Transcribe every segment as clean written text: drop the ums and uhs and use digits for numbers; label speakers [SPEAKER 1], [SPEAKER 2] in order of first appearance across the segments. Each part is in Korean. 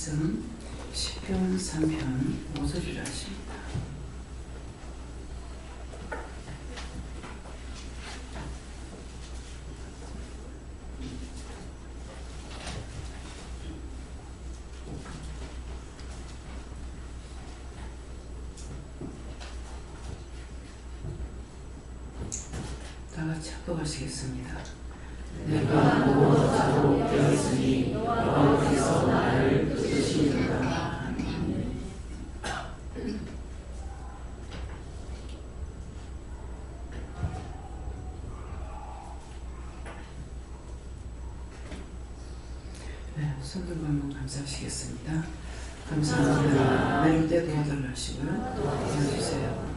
[SPEAKER 1] 말씀 시편 3편 5절이라 하십니다. 다 같이 합독하시겠습니다.
[SPEAKER 2] 내가 무엇자로 되었으니 여호와께서 나를 부르시리로다.
[SPEAKER 1] 네, 손들고 한번 감사하시겠습니다. 감사합니다. 내릴 때 도와달라 하시고요. 도와주세요.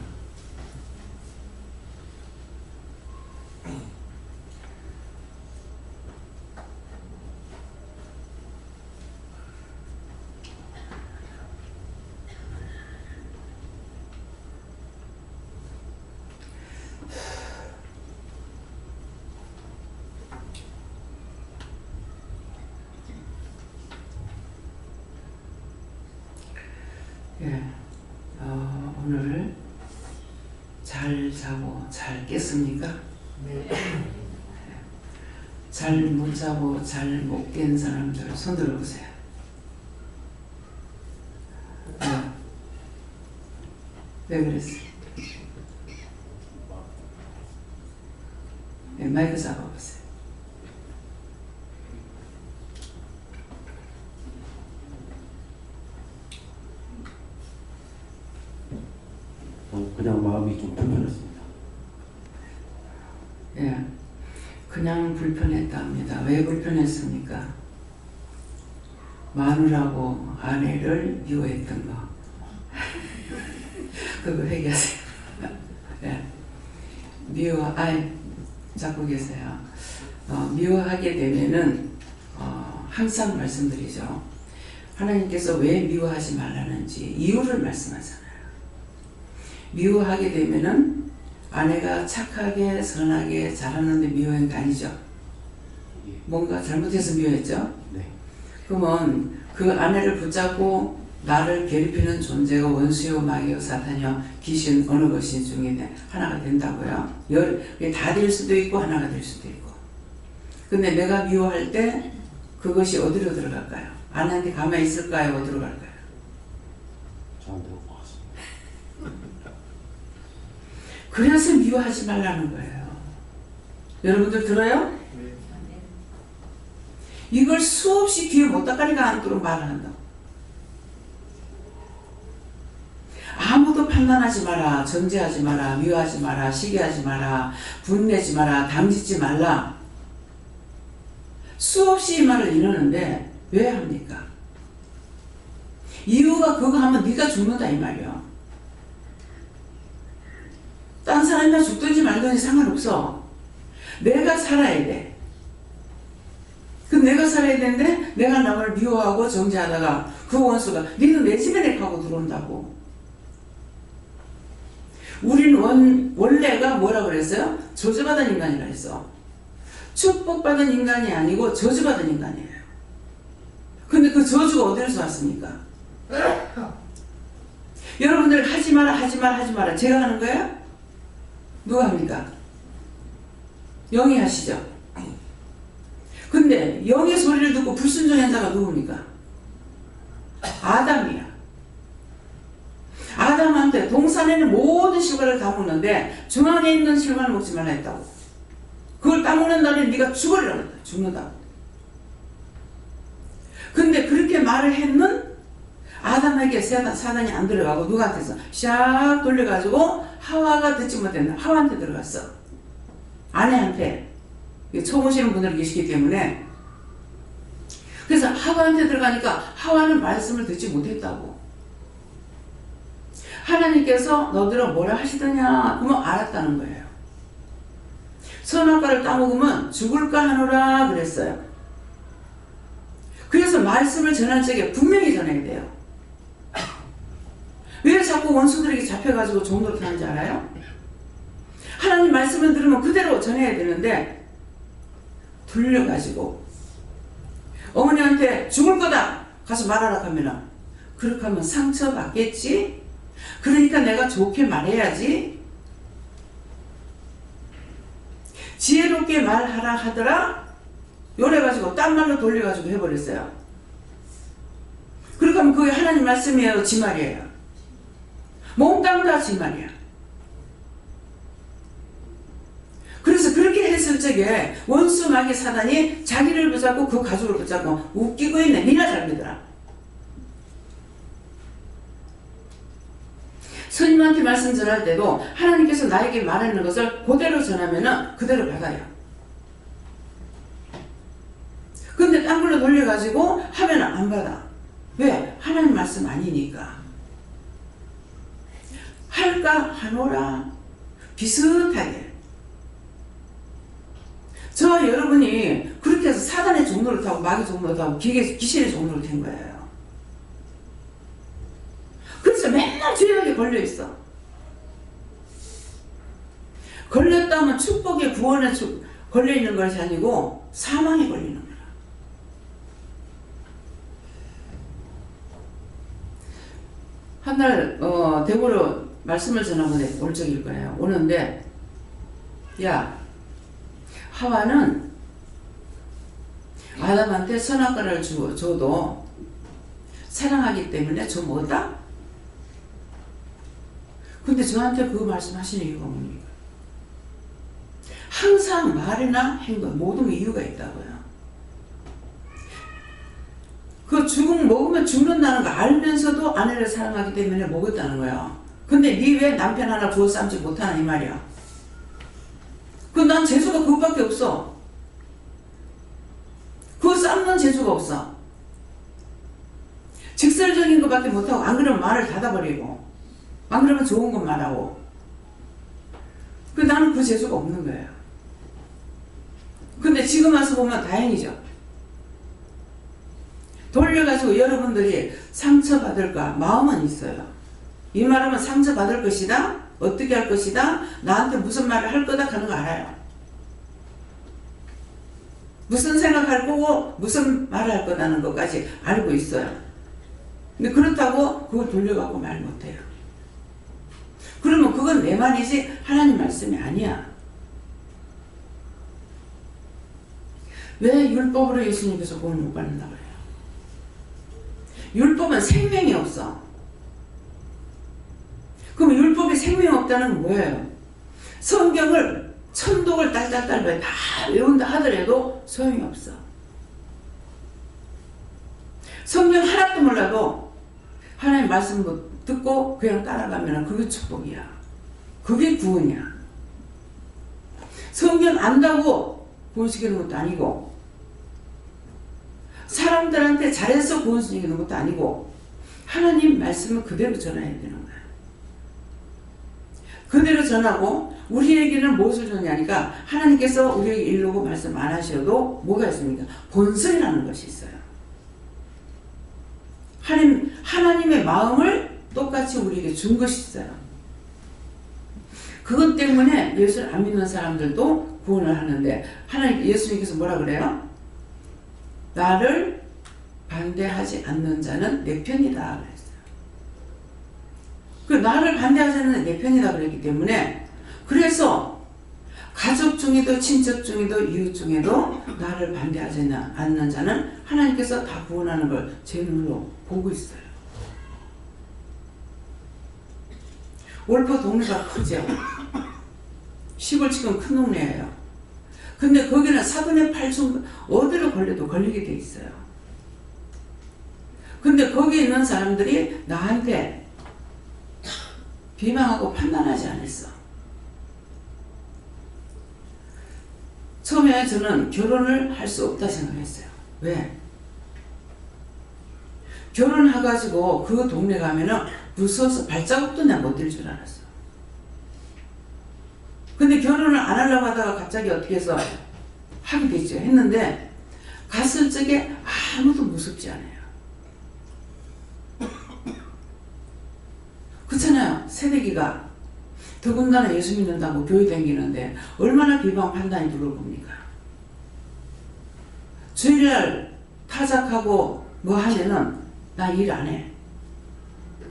[SPEAKER 1] 예, 오늘 잘 자고 잘 깼습니까?
[SPEAKER 2] 네.
[SPEAKER 1] 잘 못 자고 잘 못 깬 사람들 손 들어보세요. 왜 그랬어요? 네, 마이크 잡아보세요.
[SPEAKER 3] 그냥 마음이 좀 불편했습니다.
[SPEAKER 1] 예, 그냥 불편했다 합니다. 왜 불편했습니까? 마누라고 아내를 미워했던 거. 그거 회개하세요. 예, 잡고 계세요. 미워하게 되면은 항상 말씀드리죠. 하나님께서 왜 미워하지 말라는지 이유를 말씀하잖아요. 미워하게 되면은 아내가 착하게 선하게 잘하는데 미워한 게 아니죠. 뭔가 잘못해서 미워했죠.
[SPEAKER 3] 네.
[SPEAKER 1] 그러면 그 아내를 붙잡고 나를 괴롭히는 존재가 원수요 마귀요 사탄이요 귀신 어느 것이 중에 하나가 된다고요. 다 될 수도 있고 하나가 될 수도 있고. 근데 내가 미워할 때 그것이 어디로 들어갈까요? 아내한테 가만히 있을까요? 어디로 갈까요?
[SPEAKER 3] 저한테 올 것 같습니다.
[SPEAKER 1] 그래서 미워하지 말라는 거예요. 여러분들 들어요?
[SPEAKER 2] 네.
[SPEAKER 1] 이걸 수없이 귀에 못다가리가 않도록 말을 한다. 아무도 판단하지 마라, 정죄하지 마라, 미워하지 마라, 시기하지 마라, 분내지 마라, 당짓지 말라. 수없이 이 말을 이러는데 왜 합니까? 이유가 그거 하면 네가 죽는다 이 말이야. 딴 사람이나 죽든지 말든지 상관없어. 내가 살아야 돼. 그 내가 살아야 되는데 내가 남을 미워하고 정죄하다가 그 원수가 니는 내 집에 내가고 들어온다고. 우린 원래가 뭐라 그랬어요? 저주받은 인간이라 했어. 축복받은 인간이 아니고 저주받은 인간이에요. 근데 그 저주가 어디서 왔습니까? 여러분들 하지 마라 하지 마라 하지 마라 제가 하는 거예요? 누가 합니까? 영이 하시죠? 근데 영의 소리를 듣고 불순종한 자가 누굽니까? 아담이야. 아담한테 동산에는 모든 실과를 다 먹는데 중앙에 있는 실과를 먹지 말라 했다고. 그걸 따먹는 날에 네가 죽으리라고 했다. 죽는다고. 근데 그렇게 말을 했는 아담에게 사단이 안 들어가고 누구한테서 샥 돌려가지고 하와가 듣지 못했나 하와한테 들어갔어. 아내한테. 처음 오시는 분들이 계시기 때문에. 그래서 하와한테 들어가니까 하와는 말씀을 듣지 못했다고. 하나님께서 너들은 뭐라 하시더냐 그러면 알았다는 거예요. 선악과를 따먹으면 죽을까 하노라 그랬어요. 그래서 말씀을 전할 적에 분명히 전해야 돼요. 왜 자꾸 원수들에게 잡혀가지고 종노릇 하는지 알아요? 하나님 말씀을 들으면 그대로 전해야 되는데 돌려가지고 어머니한테 죽을 거다 가서 말하라 하면은 그렇게 하면 상처받겠지? 그러니까 내가 좋게 말해야지. 지혜롭게 말하라 하더라? 요래가지고 딴 말로 돌려가지고 해버렸어요. 그렇게 하면 그게 하나님 말씀이에요? 지 말이에요? 몽땅 다 지 말이야. 그래서 그렇게 했을 적에 원수 마귀 사단이 자기를 붙잡고 그 가족을 붙잡고 웃기고 있네. 니나 잘 믿어라. 스님한테 말씀 전할 때도 하나님께서 나에게 말하는 것을 그대로 전하면 그대로 받아요. 근데 딴 걸로 돌려가지고 하면 안 받아. 왜? 하나님 말씀 아니니까. 할까 하노라 비슷하게. 저 여러분이 그렇게 해서 사단의 종로를 타고 마귀 종로를 타고 귀신의 종로를 탄 거예요. 그래서 맨날 죄악에 걸려있어. 걸렸다면 축복의 구원에 걸려있는 것이 아니고 사망에 걸리는 거야. 한날 대구로 말씀을 전하고 올 적일 거예요. 오는데 야, 하와는 아담한테 선악과를 줘도 사랑하기 때문에 저 뭐다? 근데 저한테 그 말씀하시는 이유가 뭡니까? 항상 말이나 행동 모든 이유가 있다고요. 그 먹으면 죽는다는 거 알면서도 아내를 사랑하기 때문에 먹었다는 거예요. 근데 니 왜 남편 하나 부어 삶지 못하나 이 말이야. 난 재주가 그것밖에 없어. 그거 삶는 재주가 없어. 직설적인 것밖에 못하고 안 그러면 말을 닫아버리고 안 그러면 좋은 것 말하고. 나는 그 재주가 없는 거예요. 근데 지금 와서 보면 다행이죠. 돌려가지고 여러분들이 상처받을까 마음은 있어요. 이 말하면 상처받을 것이다. 어떻게 할 것이다. 나한테 무슨 말을 할 거다 하는 거 알아요. 무슨 생각할 거고 무슨 말을 할 거다는 것까지 알고 있어요. 근데 그렇다고 그걸 돌려가고 말 못해요. 그러면 그건 내 말이지 하나님 말씀이 아니야. 왜 율법으로 예수님께서 구원을 못 받는다 그래요? 율법은 생명이 없어. 그럼 율법에 생명이 없다는 건 뭐예요? 성경을 천독을 딸딸딸 다 외운다 하더라도 소용이 없어. 성경 하나도 몰라도 하나님 말씀 듣고 그냥 따라가면 그게 축복이야. 그게 구원이야. 성경 안다고 구원시키는 것도 아니고 사람들한테 잘해서 구원시키는 것도 아니고 하나님 말씀을 그대로 전해야 되는 거야. 그대로 전하고 우리에게는 무엇을 전하니까 하나님께서 우리에게 이르고 말씀 안 하셔도 뭐가 있습니까? 본성이라는 것이 있어요. 하나님의 마음을 똑같이 우리에게 준 것이 있어요. 그것 때문에 예수를 안 믿는 사람들도 구원을 하는데 예수님께서 뭐라 그래요? 나를 반대하지 않는 자는 내 편이다 그랬어요. 그 나를 반대하지 않는 내 편이다 그랬기 때문에 그래서 가족 중에도 친척 중에도 이웃 중에도 나를 반대하지 않는 자는 하나님께서 다 구원하는 걸 제 눈으로 보고 있어요. 올포 동네가 크죠. 시골치곤 큰 동네예요. 근데 거기는 4분의 8중 어디로 걸려도 걸리게 돼 있어요. 근데 거기 있는 사람들이 나한테 비방하고 판단하지 않았어. 처음에 저는 결혼을 할 수 없다 생각했어요. 왜? 결혼해가지고 그 동네 가면은 무서워서 발자국도 내가 못 들 줄 알았어. 근데 결혼을 안 하려고 하다가 갑자기 어떻게 해서 하게 됐죠. 했는데 갔을 적에 아무도 무섭지 않아요. 그렇잖아요. 새내기가 더군다나 예수 믿는다고 교회 다니는데 얼마나 비방 판단이 들어봅니까? 주일날 타작하고 뭐 하면은 나 일 안 해.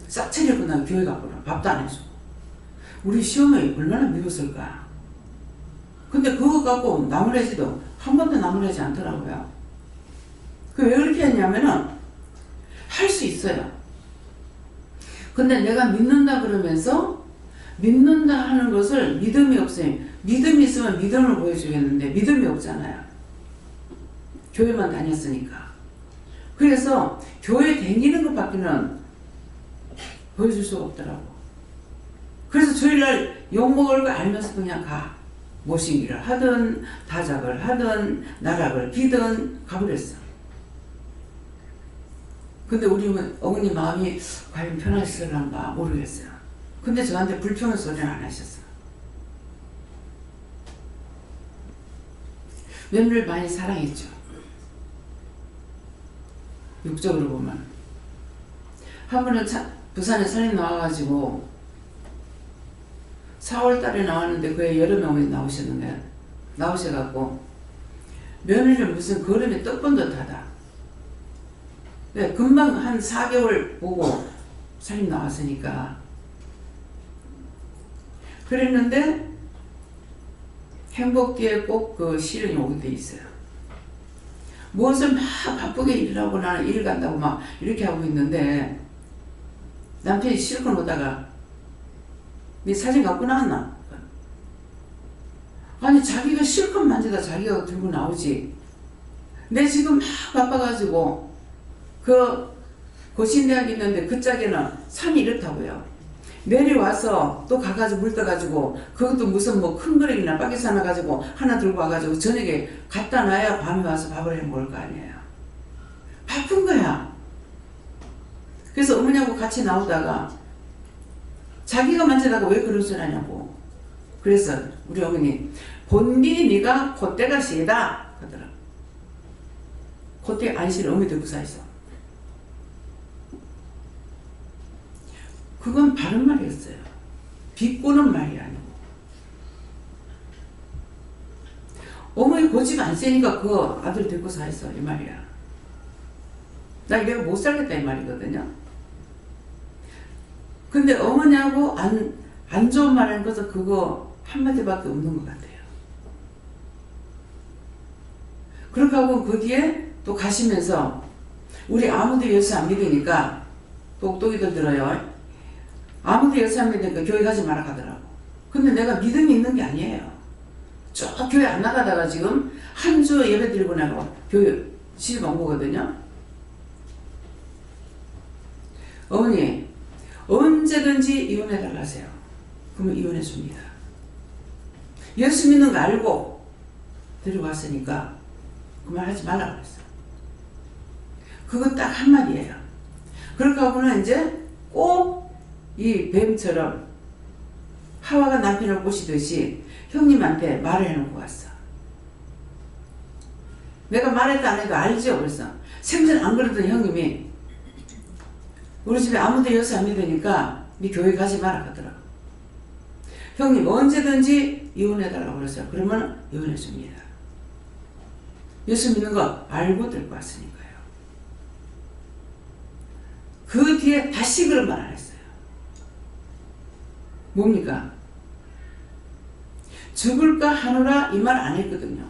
[SPEAKER 1] 싹 차리고 나 교회 가보라. 밥도 안 해주고. 우리 시어머니 얼마나 미웠을까. 근데 그거 갖고 나무래지도 한 번도 나무래지 않더라고요. 그 왜 그렇게 했냐면은 할 수 있어요. 근데 내가 믿는다 그러면서 믿는다 하는 것을 믿음이 없어요. 믿음이 있으면 믿음을 보여주겠는데 믿음이 없잖아요. 교회만 다녔으니까. 그래서 교회 다니는 것밖에는 보여줄 수가 없더라고. 그래서 주일날 욕먹을 거 알면서 그냥 가. 모신기를 하든 다작을 하든 나락을 비든 가버렸어. 근데 우리 어머니 마음이 과연 편하실란가 모르겠어요. 근데 저한테 불평의 소리는 안 하셨어. 며느리를 많이 사랑했죠. 육적으로 보면. 한 번은 부산에 살림 나와가지고 4월달에 나왔는데 그해 여름에 어머니 나오셨는 거야. 나오셔갖고 며느리를 무슨 걸음에 떡본 듯하다. 네, 금방 한 4개월 보고 살림 나왔으니까. 그랬는데 행복기에 꼭 그 시련이 오게 돼 있어요. 무엇을 막 바쁘게 일하고 나는 일 간다고 막 이렇게 하고 있는데 남편이 실컷 오다가 네 사진 갖고 나왔나? 아니 자기가 실컷 만지다 자기가 들고 나오지. 내 지금 막 바빠가지고 그 고신대학 있는데 그 짝에는 산이 이렇다고요. 내려와서 또 가가지고 물 떠가지고 그것도 무슨 뭐 큰 그릇이나 바게트 하나 가지고 하나 들고 와가지고 저녁에 갖다 놔야 밤에 와서 밥을 해 먹을 거 아니에요. 바쁜 거야. 그래서 어머니하고 같이 나오다가 자기가 만지다가 왜 그런 소리 하냐고. 그래서 우리 어머니 본디 네가 콧대가 세다 하더라. 콧대 안 싫어. 어머니도 부사했어. 그건 바른 말이었어요. 비꼬는 말이 아니고. 어머니 고집 안 세니까 그 아들 데리고 사했어 이 말이야. 나 이래가 못 살겠다 이 말이거든요. 근데 어머니하고 안 좋은 말 하는 것은 그거 한마디밖에 없는 것 같아요. 그렇게 하고 그 뒤에 또 가시면서 우리 아무도 예수 안 믿으니까 똑똑이들 들어요. 아무도 예수 안 믿으니까 교회 가지 마라 하더라고. 근데 내가 믿음이 있는 게 아니에요. 쭉 교회 안 나가다가 지금 한 주 예배 드리고 나가 교회 시집 온 거거든요. 어머니 언제든지 이혼해달라 하세요. 그러면 이혼해 줍니다. 예수 믿는 거 알고 데려왔으니까 그 말 하지 말라고 그랬어. 그거 딱 한마디예요. 그렇게 하고는 이제 꼭 이 뱀처럼 하와가 남편을 꼬시듯이 형님한테 말을 해놓고 왔어. 내가 말했다 안 해도 알죠. 그래서 생전 안 그러던 형님이 우리 집에 아무도 예수 안 믿으니까 네 교회 가지 마라 하더라고. 형님 언제든지 이혼해달라고 그랬어요. 그러면 이혼해 줍니다. 예수 믿는 거 알고 들고 왔으니까요. 그 뒤에 다시 그런 말 안 했어요. 뭡니까? 죽을까 하노라 이 말 안 했거든요.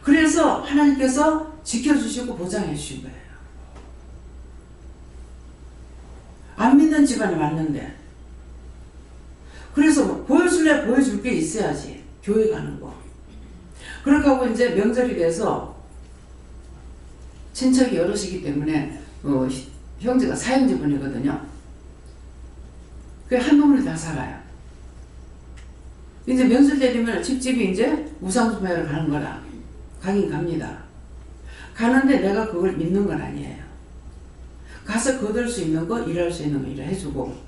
[SPEAKER 1] 그래서 하나님께서 지켜주시고 보장해 주신 거예요. 안 믿는 집안에 왔는데. 그래서 보여줄래 보여줄 게 있어야지. 교회 가는 거. 그렇게 하고 이제 명절이 돼서 친척이 여럿이기 때문에 형제가 사형제분이거든요. 그 한 동네 다 살아요. 이제 명절 때 되면 집집이 이제 우상숭배를 가는 거라. 가긴 갑니다. 가는데 내가 그걸 믿는 건 아니에요. 가서 거둘 수 있는 거, 일할 수 있는 거 일해주고.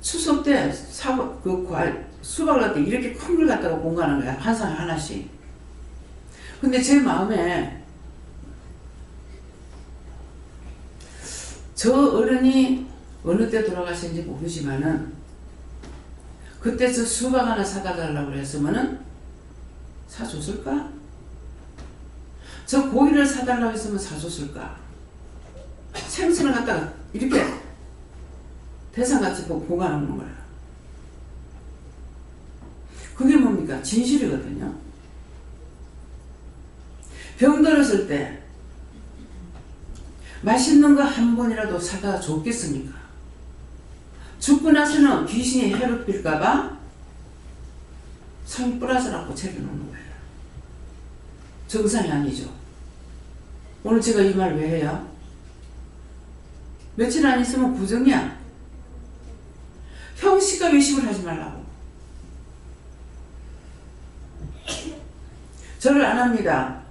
[SPEAKER 1] 추석 때 수박을 갖다 이렇게 큰 걸 갖다가 공간한 거야. 한 사람 하나씩. 근데 제 마음에 저 어른이 어느 때 돌아가신지 모르지만은 그때 저 수박 하나 사다 달라고 그랬으면은 사줬을까? 저 고기를 사달라고 했으면 사줬을까? 생선을 갖다가 이렇게 대상같이 보관하는 거야. 그게 뭡니까? 진실이거든요. 병들었을 때 맛있는 거 한 번이라도 사다 줬겠습니까? 죽고 나서는 귀신이 해롭힐까봐 성 뿌라서라고 채려놓는 거예요. 정상이 아니죠. 오늘 제가 이 말 왜 해요? 며칠 안 있으면 부정이야. 형식과 외식을 하지 말라고. 저를 안 합니다.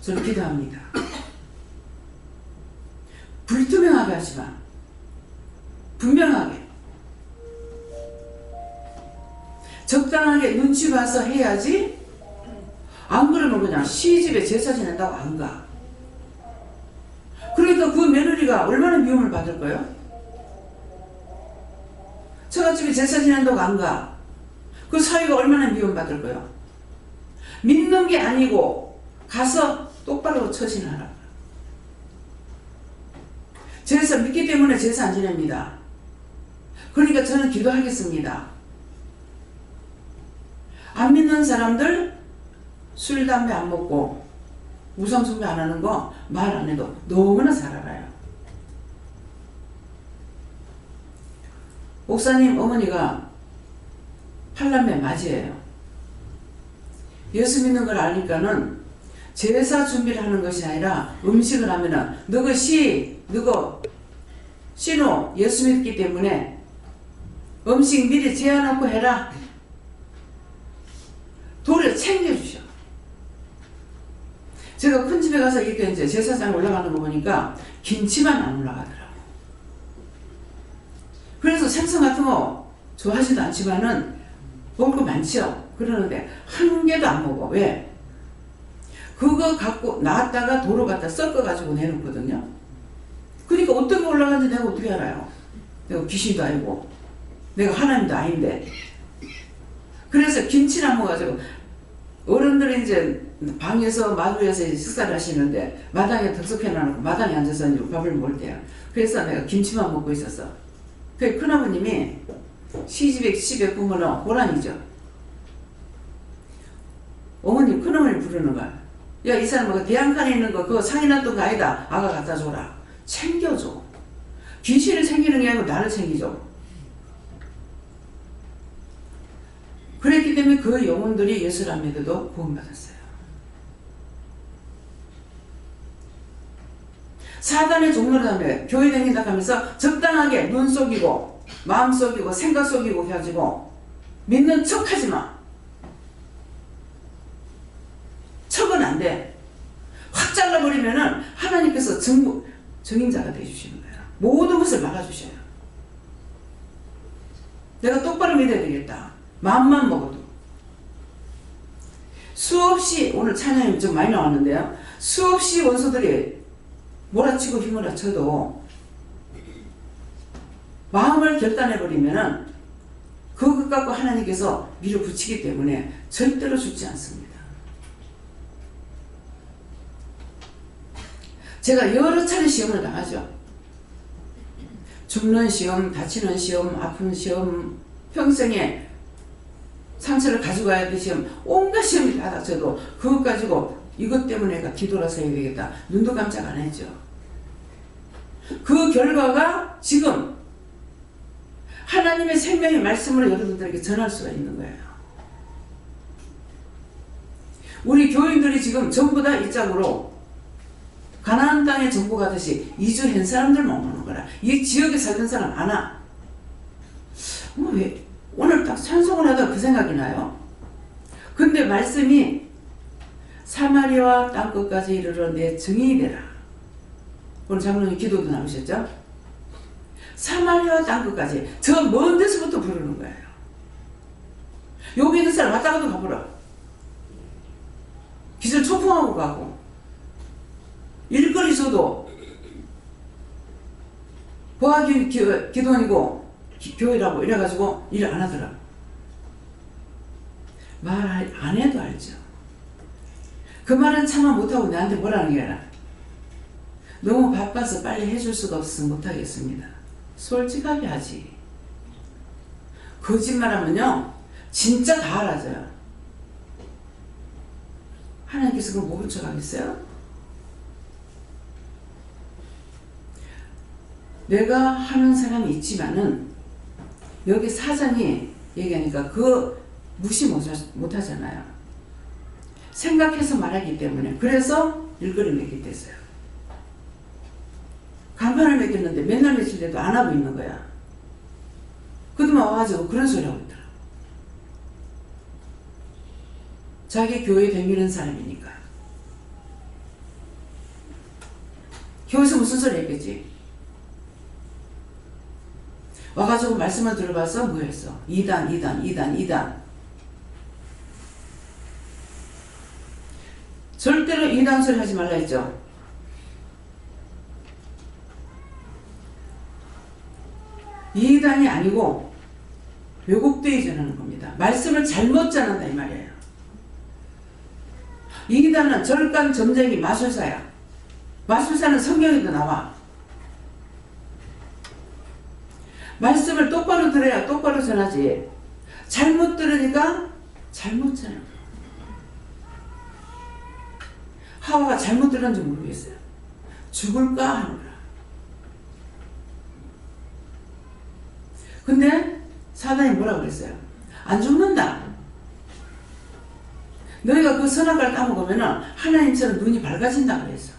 [SPEAKER 1] 저는 기도합니다. 불투명하게 하지 마. 분명하게. 적당하게 눈치 봐서 해야지. 안 그러면 그냥 시집에 제사 지낸다고 안 가. 그러니까 그 며느리가 얼마나 미움을 받을 거예요? 처갓집에 제사 지낸다고 안 가. 그 사위가 얼마나 미움받을 거예요? 믿는 게 아니고 가서 똑바로 처신하라. 제사 믿기 때문에 제사 안 지냅니다. 그러니까 저는 기도하겠습니다. 안 믿는 사람들 술, 담배 안 먹고 우상숭배 안 하는 거 말 안 해도 너무나 잘 알아요. 목사님 어머니가 8남매 맞이에요. 예수 믿는 걸 아니까는 제사 준비를 하는 것이 아니라 음식을 하면은 너거 신호 예수 믿기 때문에 음식 미리 재워놓고 해라. 도리어 챙겨주셔. 제가 큰 집에 가서 이렇게 이제 제사장 올라가는 거 보니까 김치만 안 올라가더라고. 그래서 생선 같은 거 좋아하지도 않지만은 먹을 거 많죠. 그러는데 한 개도 안 먹어. 왜? 그거 갖고 놨다가 도로 갖다 섞어가지고 내놓거든요. 그러니까 어떤 게 올라가는지 내가 어떻게 알아요? 내가 귀신도 아니고 내가 하나님도 아닌데. 그래서 김치를 안 먹어가지고 어른들이 이제 방에서 마루에서 식사를 하시는데 마당에 덕석해놔놓고 마당에 앉아서 이제 밥을 먹을 때야. 그래서 내가 김치만 먹고 있었어. 그 큰아버님이 시집에 부모는 호란이죠. 어머님 큰어머니 부르는 거야. 야, 이 사람 그 대양간에 있는 거 그거 상이 났던 거 아니다. 아가 갖다 줘라. 챙겨줘. 귀신을 챙기는 게 아니고 나를 챙기죠. 그랬기 때문에 그 영혼들이 예수를 안 믿어도 구원받았어요. 사단의 종로를 하면 교회 다닌다 하면서 적당하게 눈 속이고 마음 속이고 생각 속이고 해가지고 믿는 척 하지 마. 척은 안 돼. 확 잘라버리면은 하나님께서 증인자가 되어주시는 거예요. 모든 것을 막아주셔요. 내가 똑바로 믿어야 되겠다. 마음만 먹어도. 수없이 오늘 찬양이 좀 많이 나왔는데요. 수없이 원수들이 몰아치고 휘몰아쳐도 마음을 결단해버리면은 그것 갖고 하나님께서 밀어붙이기 때문에 절대로 죽지 않습니다. 제가 여러 차례 시험을 당하죠. 죽는 시험, 다치는 시험, 아픈 시험, 평생에 상처를 가져가야 될 시험, 온갖 시험이 다 닥쳐도 그것 가지고 이것 때문에 내가 기도라서 해야 되겠다. 눈도 깜짝 안 했죠. 그 결과가 지금 하나님의 생명의 말씀으로 여러분들에게 전할 수가 있는 거예요. 우리 교인들이 지금 전부 다 이 짝으로 가나안 땅에 정보 가듯이 이주한 사람들만 오는 거라. 이 지역에 살던 사람 안 와. 왜 오늘 딱 찬송을 하다가 그 생각이 나요. 근데 말씀이 사마리아와 땅끝까지 이르러 내 증인이 되라. 오늘 장로님 기도도 나오셨죠? 사마리아와 땅끝까지 저 먼 데서부터 부르는 거예요. 여기 있는 사람 왔다 가도 가보라. 기절 초풍하고 가고 일거리 있어도 기도원이고 교회라고 이래가지고 일 안 하더라. 말 안 해도 알죠. 그 말은 차마 못하고 나한테 뭐라는 게야. 너무 바빠서 빨리 해줄 수가 없어서 못하겠습니다. 솔직하게 하지. 거짓말하면요 진짜 다 알아져요. 하나님께서 그걸 모른 척 하겠어요? 내가 하는 사람이 있지만은 여기 사장이 얘기하니까 그거 무시 못하잖아요. 생각해서 말하기 때문에. 그래서 일거리 맺게 됐어요. 간판을 맺겠는데 맨날 며칠 돼도 안 하고 있는 거야. 그동안 와가지고 그런 소리 하고 있더라. 자기 교회 다니는 사람이니까. 교회에서 무슨 소리 했겠지? 와가지고 말씀을 들어봐서 뭐 했어? 2단. 절대로 2단 소리 하지 말라 했죠? 이단이 아니고 왜곡되이 전하는 겁니다. 말씀을 잘못 전한다 이 말이에요. 이단은 절간 점쟁이 마술사야. 마술사는 성경에도 나와. 말씀을 똑바로 들어야 똑바로 전하지. 잘못 들으니까 잘못 전해. 하와가 잘못 들었는지 모르겠어요. 죽을까 하는 거야. 근데 사단이 뭐라고 그랬어요? 안 죽는다. 너희가 그 선악과를 따먹으면 하나님처럼 눈이 밝아진다 그랬어.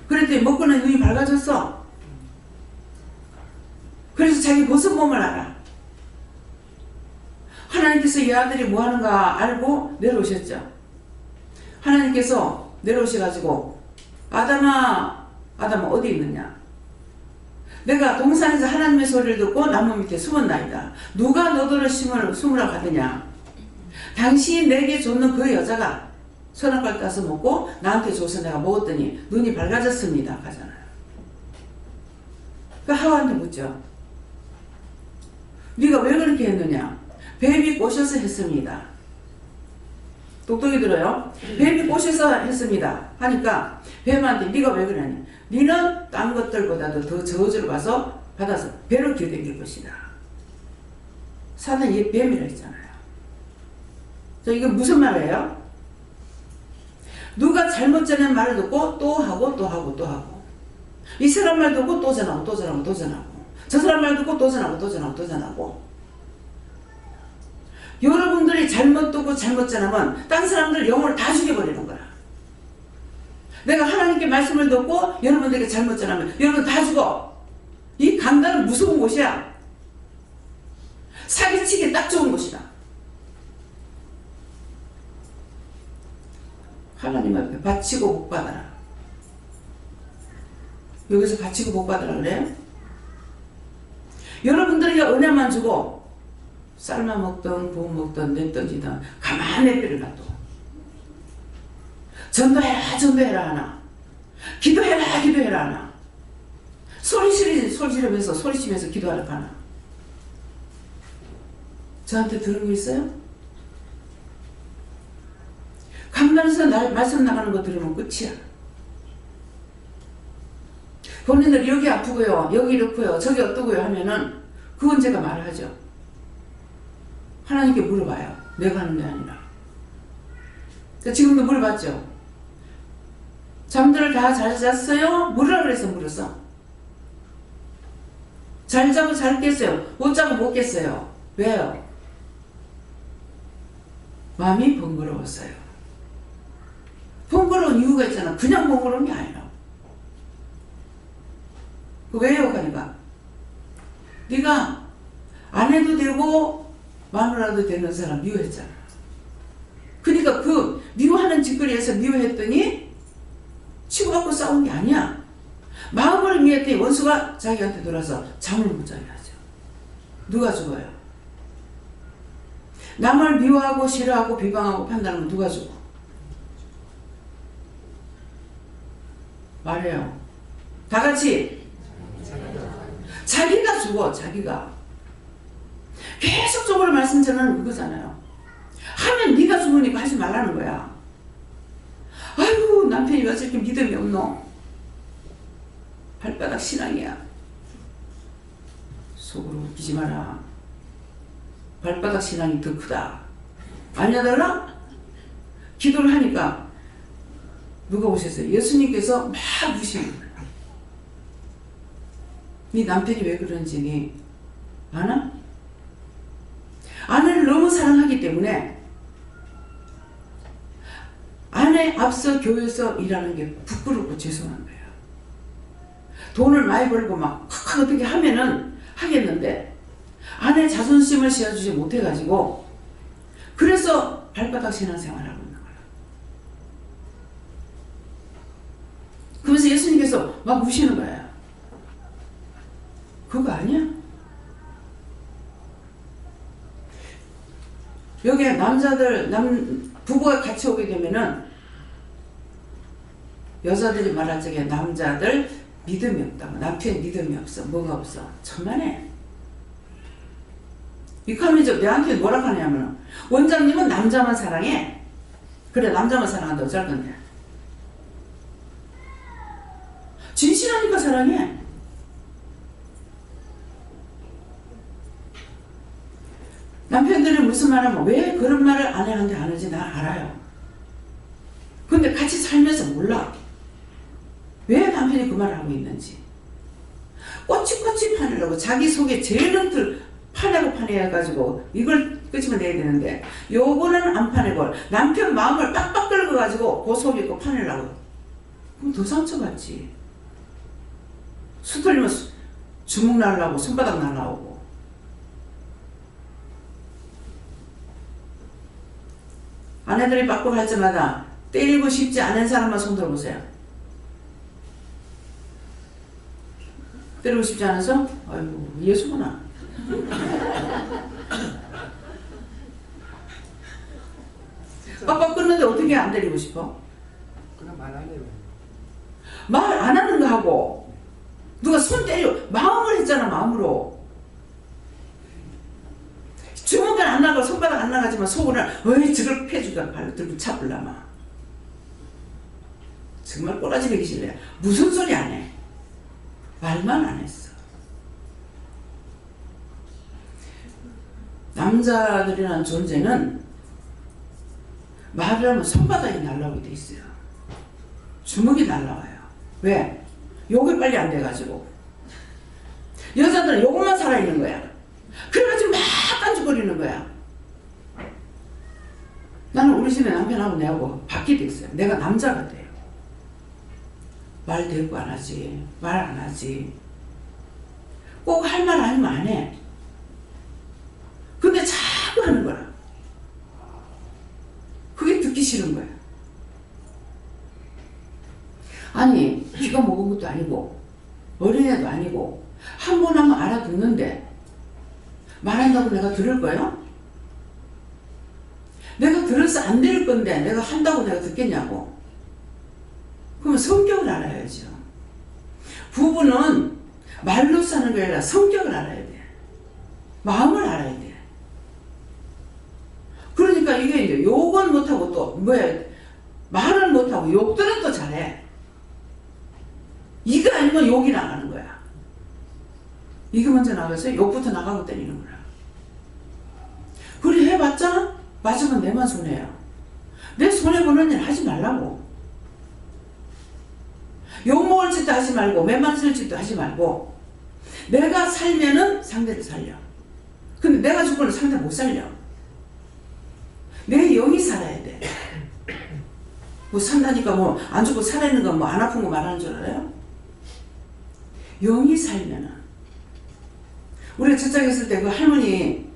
[SPEAKER 1] 그랬더니 먹고는 눈이 밝아졌어. 그래서 자기 모습 몸을 알아. 하나님께서 이 아들이 뭐 하는가 알고 내려오셨죠. 하나님께서 내려오셔가지고 아담아 어디 있느냐. 내가 동산에서 하나님의 소리를 듣고 나무 밑에 숨었나이다. 누가 너더러 숨으라 하더냐. 당신이 내게 줬는 그 여자가 선악과를 따서 먹고 나한테 줘서 내가 먹었더니 눈이 밝아졌습니다 하잖아요. 그 하와한테 묻죠. 네가 왜 그렇게 했느냐. 뱀이 꼬셔서 했습니다. 똑똑히 들어요. 뱀이 꼬셔서 했습니다 하니까 뱀한테 네가 왜 그러냐. 너는 딴 것들보다도 더 저주를 받아서 배로 길들일 것이다. 사단이 얘 뱀이라 했잖아요. 이게 무슨 말이에요? 누가 잘못 전한 말을 듣고 또 하고 이 사람 말 듣고 또 전하고 저 사람 말 듣고 또 전하고 여러분들이 잘못 듣고 잘못 전하면 딴 사람들 영혼을 다 죽여버리는 거야. 내가 하나님께 말씀을 듣고 여러분들에게 잘못 전하면 여러분 다 죽어. 이 강단은 무서운 곳이야. 사기치기 딱 좋은 곳이다. 하나님 앞에 바치고 복받아라. 여기서 바치고 복받아라 그래요? 여러분들에게 은혜만 주고 쌀만 먹던 부어 먹던 냅던지던 가만히 내버려 놔둬. 전도해라 하나. 기도해라 하나. 소리 지르면서 기도하라 하나. 저한테 들은 거 있어요? 강단에서 말씀 나가는 거 들으면 끝이야. 본인들 여기 아프고요, 여기 이렇고요, 저기 어떠고요 하면은 그건 제가 말을 하죠. 하나님께 물어봐요. 내가 하는 게 아니라. 그러니까 지금도 물어봤죠. 잠들을 다 잘 잤어요? 물으라 그래서 물었어. 잘 자고 잘 깼어요? 못 자고 못 깼어요? 왜요? 마음이 번거로웠어요. 번거로운 이유가 있잖아. 그냥 번거로운 게 아니라. 왜요? 그러니까 네가 안 해도 되고 마누라도 되는 사람 미워했잖아. 그러니까 그 미워하는 짓거리에서 미워했더니 치고받고 싸운 게 아니야. 마음을 미웠더니 원수가 자기한테 돌아서 잠을 못 자게 하죠. 누가 죽어요? 남을 미워하고 싫어하고 비방하고 판단하면 누가 죽어? 말해요. 다 같이. 자기가 죽어. 자기가. 계속적으로 말씀 전하는 그거잖아요. 하면 네가 죽으니까 하지 말라는 거야. 남편이 왜 저렇게 믿음이 없노? 발바닥 신앙이야. 속으로 웃기지 마라. 발바닥 신앙이 더 크다. 알려달라? 기도를 하니까 누가 오셨어요? 예수님께서 막 우시는 거야. 네 남편이 왜 그런지 니 아나? 아내를 너무 사랑하기 때문에 아내 앞서 교회에서 일하는 게 부끄럽고 죄송한 거야. 돈을 많이 벌고 막 어떻게 하면은 하겠는데 아내 자존심을 씌워주지 못해가지고 그래서 발바닥 신앙생활을 하고 있는 거야. 그러면서 예수님께서 막 우시는 거야. 그거 아니야? 여기에 남자들, 부부가 같이 오게 되면은 여자들이 말할 적에 남자들 믿음이 없다고. 남편 믿음이 없어. 뭐가 없어? 천만에. 이렇게 하면 이제 내한테 뭐라고 하냐면 원장님은 남자만 사랑해. 그래 남자만 사랑한다 어쩔 건데. 진실하니까 사랑해. 남편들이 무슨 말하면 왜 그런 말을 아내한테 하는지 난 알아요. 근데 같이 살면서 몰라. 왜 남편이 그 말을 하고 있는지. 꼬치꼬치 파내려고 자기 속에 제일 넘들 파내고 이걸 끄집어내야 되는데 요거는 안 파내고 남편 마음을 빡빡 긁어가지고 그 속에 거 파내려고. 그럼 더 상처받지. 수틀리면 주먹 날라오고 손바닥 날라오고. 아내들이 빠꾸 할 때마다 때리고 싶지 않은 사람만 손 들어보세요. 때리고 싶지 않아서? 아이고 예수구나. 빡빡 끊는데 어떻게 안 때리고 싶어?
[SPEAKER 2] 그냥 말하네요.
[SPEAKER 1] 말 안 하는 거 하고 누가 손 때려 마음을 했잖아. 마음으로. 주먹은 안 나가고 손바닥 안 나가지만 속으로는 어이 저걸 패주가 발로 들고 차불라마. 정말 꼬라지 배기 싫네. 무슨 소리 안 해. 말만 안 했어. 남자들이라는 존재는 말을 하면 손바닥이 날라오게 돼 있어요. 주먹이 날라와요. 왜? 욕이 빨리 안 돼가지고. 여자들은 요것만 살아있는 거야. 그래가지고 막 깐죽거리는 거야. 나는 우리 집에 남편하고 내하고 바뀌게 됐어요. 내가 남자가 돼요. 말 대꾸 안 하지. 말 안 하지. 꼭 할 말 아니면 안 해. 근데 자꾸 하는 거야. 그게 듣기 싫은 거야. 아니 귀가 먹은 것도 아니고 어린애도 아니고 한 번 하면 알아듣는데 말한다고 내가 들을 거예요? 내가 들어서 안 들을 건데 내가 한다고 내가 듣겠냐고. 그러면 성격을 알아야죠. 부부는 말로 사는 게 아니라 성격을 알아야 돼. 마음을 알아야 돼. 그러니까 이게 이제 욕은 못하고 또 뭐야 말은 못하고 욕들은 또 잘해. 이거 아니면 욕이 나가는 거야. 이거 먼저 나가서 욕부터 나가고 때리는 거야. 그리 해봤자 맞으면 내만 손해야. 내 손해보는 일 하지 말라고. 욕먹을 짓도 하지 말고 매만 쓸 짓도 하지 말고 내가 살면은 상대를 살려. 근데 내가 죽고는 상대 못 살려. 내 영이 살아야 돼. 뭐 산다니까 뭐 안 죽고 살아있는 거 뭐 안 아픈 거 말하는 줄 알아요? 영이 살면은. 우리가 첫장에 있을 때 그 할머니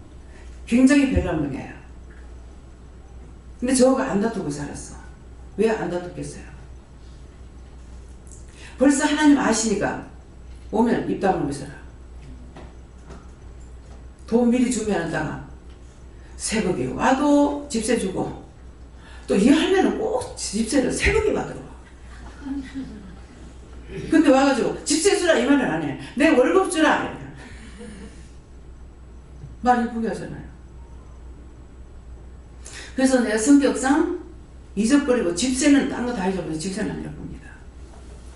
[SPEAKER 1] 굉장히 별난분이에요. 근데 저가 안 다투고 살았어. 왜 안 다투겠어요? 벌써 하나님 아시니까 오면 입 다물고 살아. 돈 미리 준비하다가 새벽에 와도 집세 주고 또 이 할매는 꼭 집세를 새벽에 받으러 와. 근데 와가지고 집세 주라 이 말을 안 해. 내 월급 주라. 말 이쁘게 하잖아요. 그래서 내가 성격상 잊어버리고 집세는 딴 거 다 잊어버리고 집세는 안 잊어봅니다.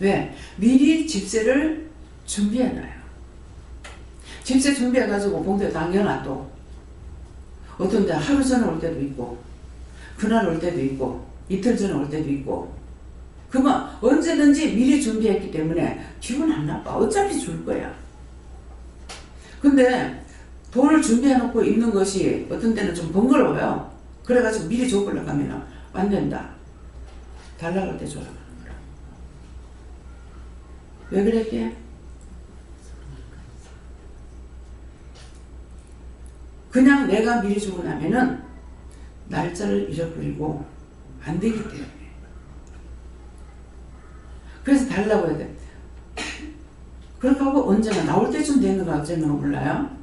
[SPEAKER 1] 왜? 미리 집세를 준비해놔요. 집세 준비해가지고 봉투에 당겨놔도 어떤 데 하루 전에 올 때도 있고 그날 올 때도 있고 이틀 전에 올 때도 있고 그러면 언제든지 미리 준비했기 때문에 기분 안 나빠. 어차피 줄 거야. 근데 돈을 준비해놓고 있는 것이 어떤 때는 좀 번거로워요. 그래가지고 미리 줘보려고 하면 안 된다. 달라고 할 때 줘라. 왜 그랬게? 그냥 내가 미리 주고 나면은 날짜를 잃어버리고 안 되기 때문에. 그래서 달라고 해야 돼. 그렇게 하고 언제나 나올 때쯤 되는 거 어쩌면 몰라요.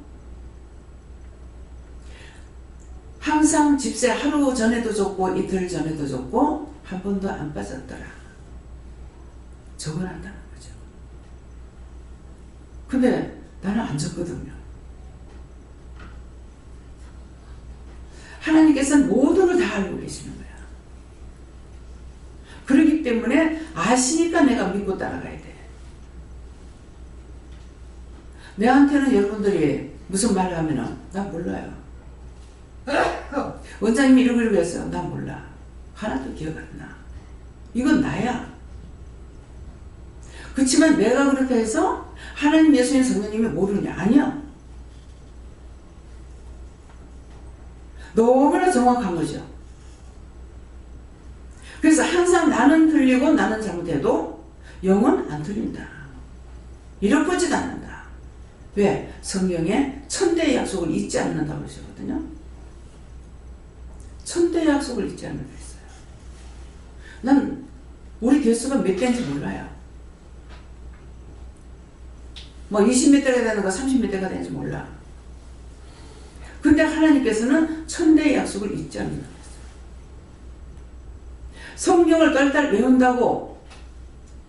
[SPEAKER 1] 항상 집세 하루 전에도 줬고 이틀 전에도 줬고 한 번도 안 빠졌더라. 적어놨다는 거죠. 근데 나는 안 줬거든요. 하나님께서는 모든 걸 다 알고 계시는 거야. 그렇기 때문에 아시니까 내가 믿고 따라가야 돼. 내한테는 여러분들이 무슨 말을 하면은 난 몰라요. 원장님이 이러고 했어요. 난 몰라. 하나도 기억 안 나. 이건 나야. 그렇지만 내가 그렇게 해서 하나님, 예수님, 성령님이 모르냐? 아니야. 너무나 정확한 거죠. 그래서 항상 나는 틀리고 나는 잘못해도 영은 안 틀린다. 잃어버지도 않는다. 왜? 성경에 천대의 약속을 잊지 않는다고 그러시거든요. 천대의 약속을 잊지 않는다 했어요. 난 우리 개수가 몇 대인지 몰라요. 뭐 20몇 대가 되는 거 30몇 대가 되는지 몰라. 근데 하나님께서는 천대의 약속을 잊지 않는다고 했어요. 성경을 딸딸 외운다고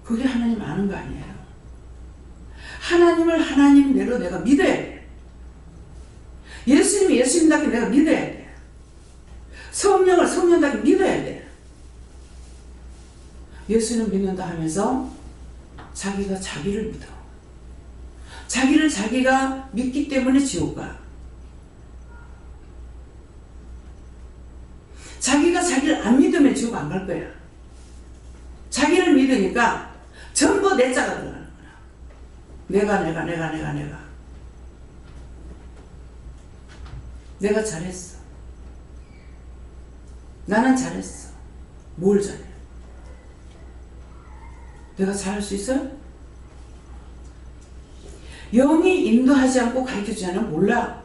[SPEAKER 1] 그게 하나님 아는 거 아니에요. 하나님을 하나님대로 내가 믿어야 돼. 예수님이 예수님답게 내가 믿어야 돼. 성령을 성령답게 믿어야 돼. 예수님 믿는다 하면서 자기가 자기를 믿어. 자기를 자기가 믿기 때문에 지옥 가. 자기가 자기를 안 믿으면 지옥 안 갈 거야. 자기를 믿으니까 전부 내 자가 들어가는 거야. 내가. 내가 잘했어. 나는 잘했어. 뭘 잘해? 내가 잘할 수 있어요? 영이 인도하지 않고 가르쳐주지 않으면 몰라.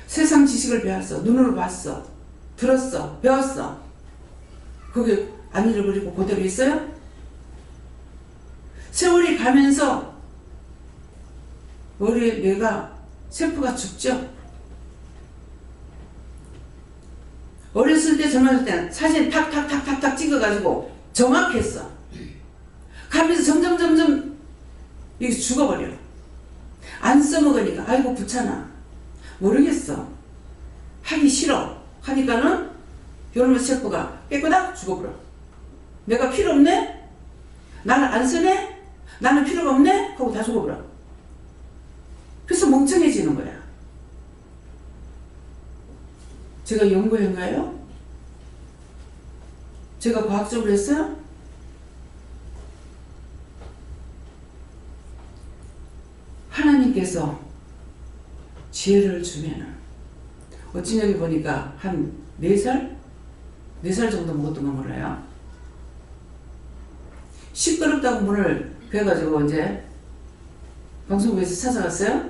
[SPEAKER 1] 세상 지식을 배웠어. 눈으로 봤어. 들었어. 배웠어. 그게 안 잃어버리고 그대로 있어요? 세월이 가면서 우리 뇌가 세포가 죽죠? 어렸을 때 젊었을 때는 사진 탁탁탁탁탁 찍어가지고 정확했어. 가면서 점점 이게 죽어버려. 안 써먹으니까 아이고 귀찮아. 모르겠어. 하기 싫어. 하니까는 요놈의 세포가 깨끗하게 죽어버려. 내가 필요 없네? 나는 안 쓰네? 나는 필요가 없네? 하고 다 죽어버려. 그래서 멍청해지는 거야. 제가 연구했나요? 제가 과학적으로 했어요? 하나님께서 지혜를 주면은 어찌 여기 보니까 한 4살? 4살 정도 먹었던 거 몰라요. 시끄럽다고 문을 그래가지고 이제 방송국에서 찾아갔어요.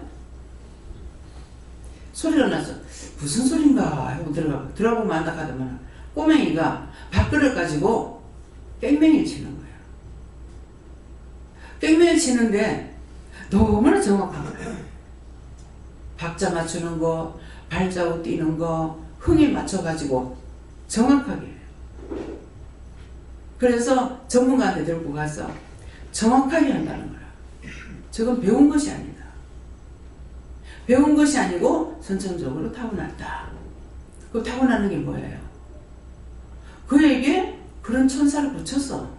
[SPEAKER 1] 소리가 났어. 무슨 소린가 하고 들어가보면 안다 하더만 꼬맹이가 밥그릇 가지고 뺑뺑이를 치는 거예요. 뺑뺑이를 치는데 너무나 정확한 거예요. 박자 맞추는 거, 발자국 뛰는 거, 흥에 맞춰가지고 정확하게. 그래서 전문가한테 들고 가서 정확하게 한다는 거야. 저건 배운 것이 아니다. 배운 것이 아니고 선천적으로 타고났다. 그 타고나는 게 뭐예요? 그에게 그런 천사를 붙였어.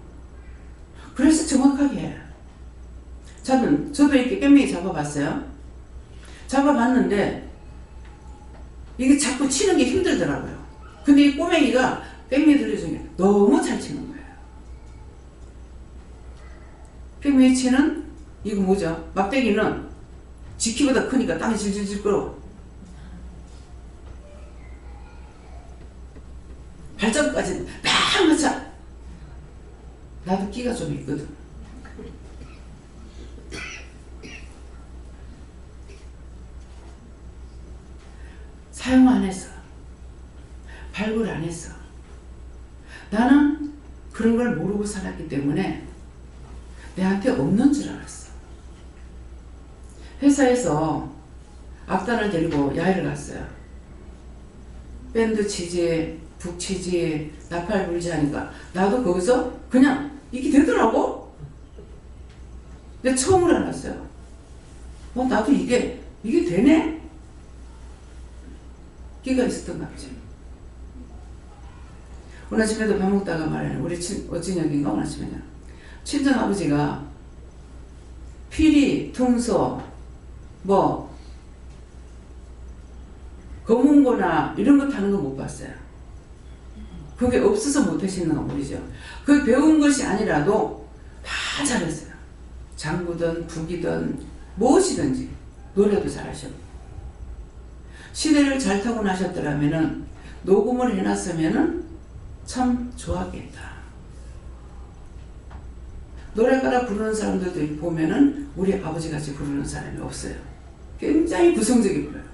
[SPEAKER 1] 그래서 정확하게 해. 저도 이렇게 깹매기 잡아봤어요. 잡아봤는데 이게 자꾸 치는 게 힘들더라고요. 근데 이 꼬맹이가 깹매기 들려주는 너무 잘 치는 거예요. 깹매기 치는 이거 뭐죠? 막대기는 지키보다 크니까 땅이 질질질 끌어. 발자국까지 딱 맞춰. 나도 끼가 좀 있거든. 사용 안 했어. 발굴 안 했어. 나는 그런 걸 모르고 살았기 때문에 내한테 없는 줄 알았어. 회사에서 악단을 데리고 야외를 갔어요. 밴드 치지, 북 치지, 나팔 불지 하니까 나도 거기서 그냥 이게 되더라고. 근데 처음으로 알았어요. 나도 이게 되네? 끼가 있었던 거지. 오늘 아침에도 밥 먹다가 말하는 우리 어찌녁인가 오늘 아침에 친정 아버지가 피리, 퉁소, 검은고나 이런 거 타는 거 못 봤어요. 그게 없어서 못 하시는 건 모르죠. 그 배운 것이 아니라도 다 잘했어요. 장구든 북이든 무엇이든지 노래도 잘하셨고 시대를 잘 타고 나셨더라면은 녹음을 해놨으면은 참 좋았겠다. 노래 따라 부르는 사람들도 보면은 우리 아버지같이 부르는 사람이 없어요. 굉장히 구성적이 불러요.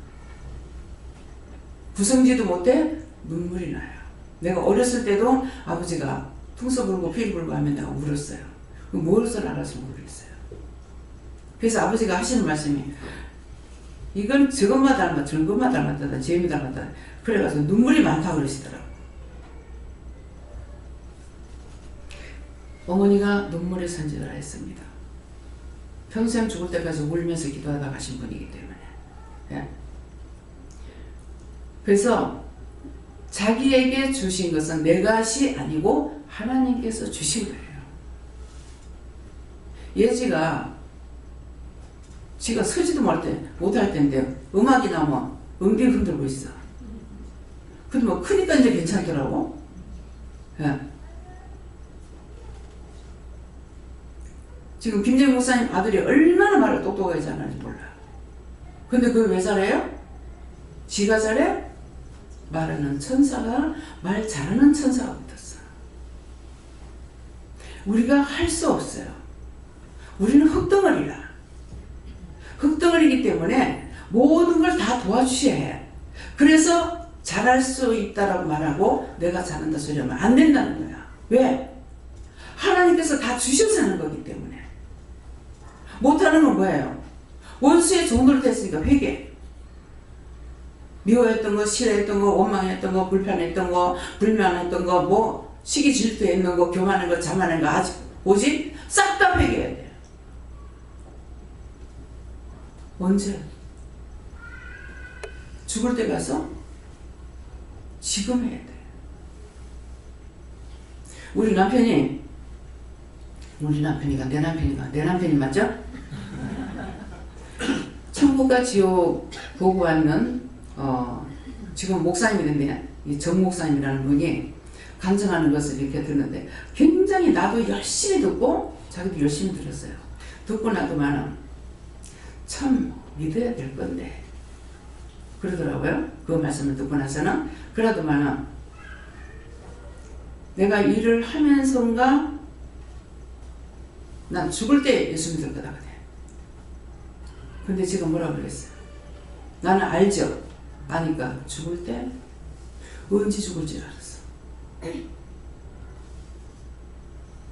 [SPEAKER 1] 구성지도 못해 눈물이 나요. 내가 어렸을 때도 아버지가 퉁소 불고 피리 불고 하면 내가 울었어요. 무엇을 알아서 모르겠어요. 그래서 아버지가 하시는 말씀이 이건 저것만 닮았다 저런 것만 닮았다 재미 닮았다 그래가지고 눈물이 많다고 그러시더라고. 어머니가 눈물의 선지자라 했습니다. 평생 죽을 때까지 울면서 기도하다 가신 분이기 때문에. 예. 그래서 자기에게 주신 것은 내 것이 아니고 하나님께서 주신 거예요. 예지가 지가 서지도 못할 때인데 음악이 나오면 엉덩이 흔들고 있어. 근데 뭐 크니까 이제 괜찮더라고. 예. 지금 김재국 목사님 아들이 얼마나 말을 똑똑하게 잘하는지 몰라. 근데 그게 왜 잘해요? 지가 잘해? 말하는 천사가 말 잘하는 천사가 붙었어. 우리가 할 수 없어요. 우리는 흙덩어리라. 흙덩어리이기 때문에 모든 걸 다 도와주셔야 해. 그래서 잘할 수 있다라고 말하고 내가 잘한다 소리 하면 안 된다는 거야. 왜? 하나님께서 다 주셔서 하는 거기 때문에. 못하는 건 뭐예요? 원수의 종도를 됐으니까 회개. 미워했던 거, 싫어했던 거, 원망했던 거, 불편했던 거, 불만했던 거, 시기 질투했는 거, 교만한 거, 자만한 거, 아직 오직 싹 다 회개해야 돼요. 언제? 죽을 때 가서 지금 해야 돼. 우리 남편이 내 남편이 맞죠? 천국과 지옥 보고 왔는 지금 목사님이 됐는데 이 정 목사님이라는 분이 간증하는 것을 이렇게 듣는데 굉장히 나도 열심히 듣고 자기도 열심히 들었어요. 듣고 나도만은 참 믿어야 될 건데 그러더라고요. 그 말씀을 듣고 나서는 그래도만은 내가 일을 하면서인가 난 죽을 때 예수 믿을 거다 그래. 근데 지금 뭐라 그랬어요? 나는 알죠. 아니까 죽을 때 언제 죽을 줄 알았어.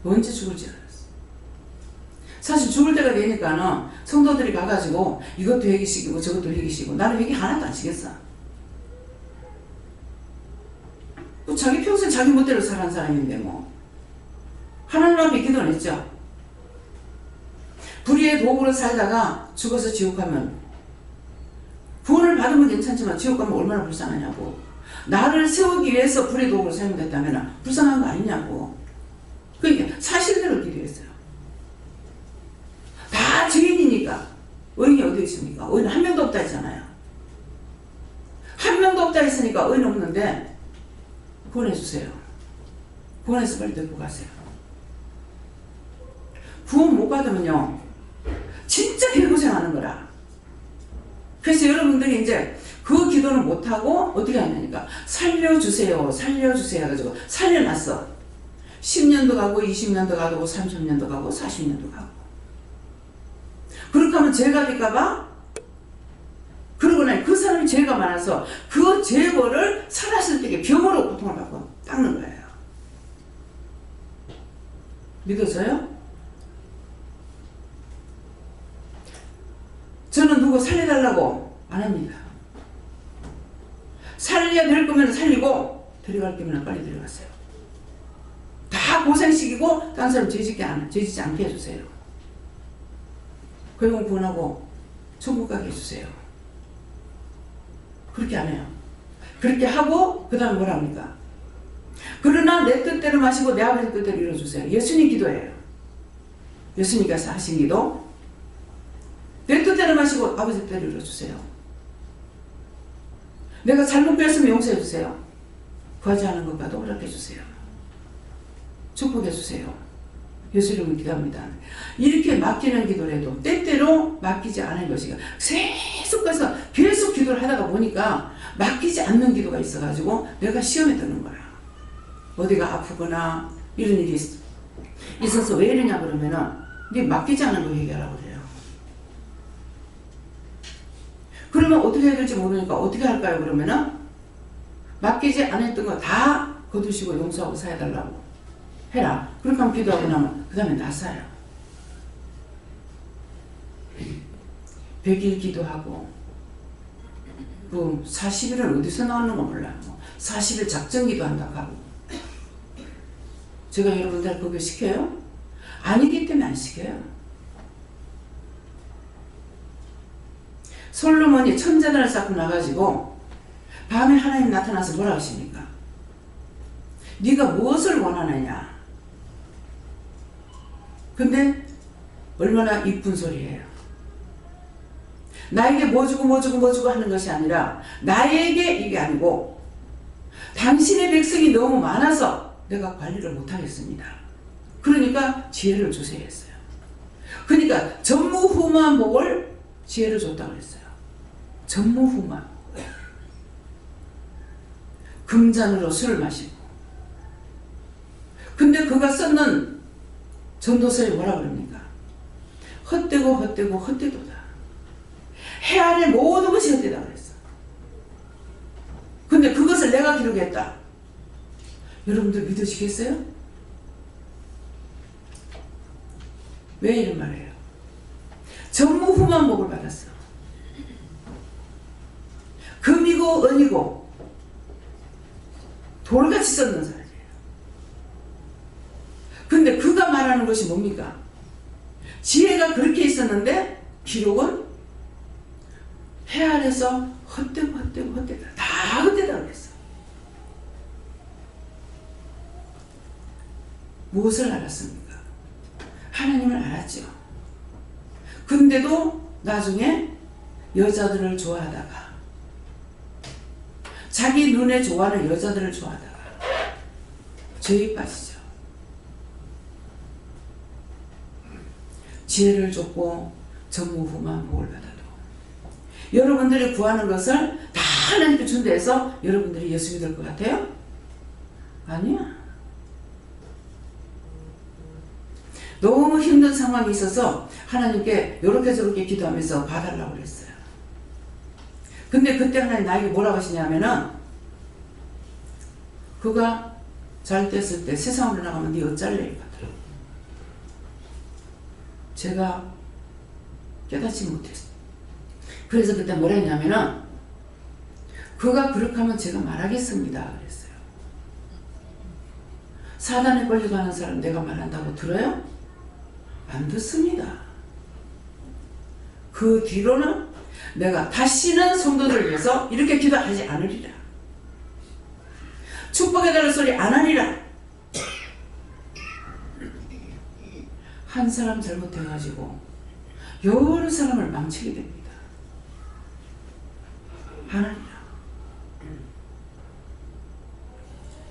[SPEAKER 1] 언제 죽을 줄 알았어. 사실 죽을 때가 되니까는 성도들이 가가지고 이것도 회개시키고 저것도 회개시키고 나는 회개 하나도 안 시켰어. 또 자기 평생 자기 멋대로 살아온 사람인데 뭐 하나님 앞에 기도 안 했죠. 불의의 도구로 살다가 죽어서 지옥 가면 구원을 받으면 괜찮지만 지옥 가면 얼마나 불쌍하냐고. 나를 세우기 위해서 불의 도구로 사용됐다면 불쌍한 거 아니냐고. 그러니까 사실대로 기도했어요. 다 죄인이니까. 의인이 어디 있습니까? 의인은 한 명도 없다 했잖아요. 한 명도 없다 했으니까 의인 없는데 구원해주세요. 구원해서 빨리 데리고 가세요. 구원 못 받으면요 진짜 개고생하는 거라. 그래서 여러분들이 이제 그 기도는 못하고 어떻게 하냐니까 살려주세요 살려주세요 해가지고 살려놨어. 10년도 가고 20년도 가고 30년도 가고 40년도 가고. 그렇게 하면 죄가 될까봐. 그러고 나니 그 사람이 죄가 많아서 그 죄벌을 살았을 때 병으로 고통을 받고 닦는 거예요. 믿어져요? 저는 누구 살려달라고 안 합니다. 살려야 될 거면 살리고 데려갈 거면 빨리 데려가세요. 다 고생시키고 다른 사람 죄짓지 않게 해주세요. 그리고 구원하고 천국 가게 해주세요. 그렇게 안 해요. 그렇게 하고 그 다음에 뭐라 합니까? 그러나 내 뜻대로 마시고 내 아버지 뜻대로 이루어주세요. 예수님 기도예요. 예수님께서 하신 기도. 내 뜻대로 마시고 아버지 뜻대로 이루어주세요. 내가 잘못 배웠으면 용서해주세요. 구하지 않은 것과도 허락해주세요. 축복해주세요. 예수 이름으로 기도합니다. 이렇게 맡기는 기도를 해도 때때로 맡기지 않은 것이가 계속 가서 계속 기도를 하다가 보니까 맡기지 않는 기도가 있어가지고 내가 시험에 드는 거야. 어디가 아프거나 이런 일이 있어서 왜 이러냐 그러면은 네 맡기지 않은 거 얘기하라고 그래요. 그러면 어떻게 해야 될지 모르니까 어떻게 할까요? 그러면은 맡기지 않았던 거 다 거두시고 용서하고 사해달라고 해라. 그렇게 하면 기도하고 나면 그 다음에 나사요. 100일 기도하고 뭐 40일은 어디서 나오는 거 몰라요. 40일 작전 기도한다고 하고. 제가 여러분들 그거 시켜요? 아니기 때문에 안 시켜요. 솔로몬이 천재단을 쌓고 나가지고 밤에 하나님 나타나서 뭐라 하십니까? 네가 무엇을 원하느냐? 근데 얼마나 이쁜 소리예요. 나에게 뭐 주고 뭐 주고 뭐 주고 하는 것이 아니라 나에게 이게 아니고 당신의 백성이 너무 많아서 내가 관리를 못하겠습니다. 그러니까 지혜를 주세요 했어요. 그러니까 전무후무한 복을 지혜를 줬다고 그랬어요. 전무후무한 복. 금잔으로 술을 마시고. 근데 그가 썼는 전도서에 뭐라 그럽니까? 헛되고 헛되고 헛되도다. 해 아래 모든 것이 헛되다 그랬어. 근데 그것을 내가 기록했다. 여러분들 믿으시겠어요? 왜 이런 말이에요? 전무후무한 복을 받았어. 금이고 은이고 돌같이 썼는 사람이에요. 근데 그가 말하는 것이 뭡니까? 지혜가 그렇게 있었는데 기록은 해 아래서 헛되고 헛되고 헛되다. 다 헛되다 그랬어. 무엇을 알았습니까? 하나님을 알았죠. 근데도 나중에 여자들을 좋아하다가 자기 눈에 좋아하는 여자들을 좋아하다가 죄에 빠지죠. 지혜를 줬고 전무후무한 복을 받아도 여러분들이 구하는 것을 다 하나님께 준다 해서 여러분들이 예수 믿을 것 같아요? 아니야. 너무 힘든 상황이 있어서 하나님께 이렇게 저렇게 기도하면서 봐달라고 그랬어요. 근데 그때 하나님 나에게 뭐라고 하시냐면은 그가 잘 됐을 때 세상으로 나가면 네 어쩔래? 제가 깨닫지 못했어요. 그래서 그때 뭐라 했냐면은 그가 그렇게 하면 제가 말하겠습니다 그랬어요. 사단에 걸려가는 사람 내가 말한다고 들어요? 안 듣습니다. 그 뒤로는 내가 다시는 성도들을 위해서 이렇게 기도하지 않으리라. 축복해달라는 소리 안 하리라. 한 사람 잘못해가지고 여러 사람을 망치게 됩니다. 안 하리라.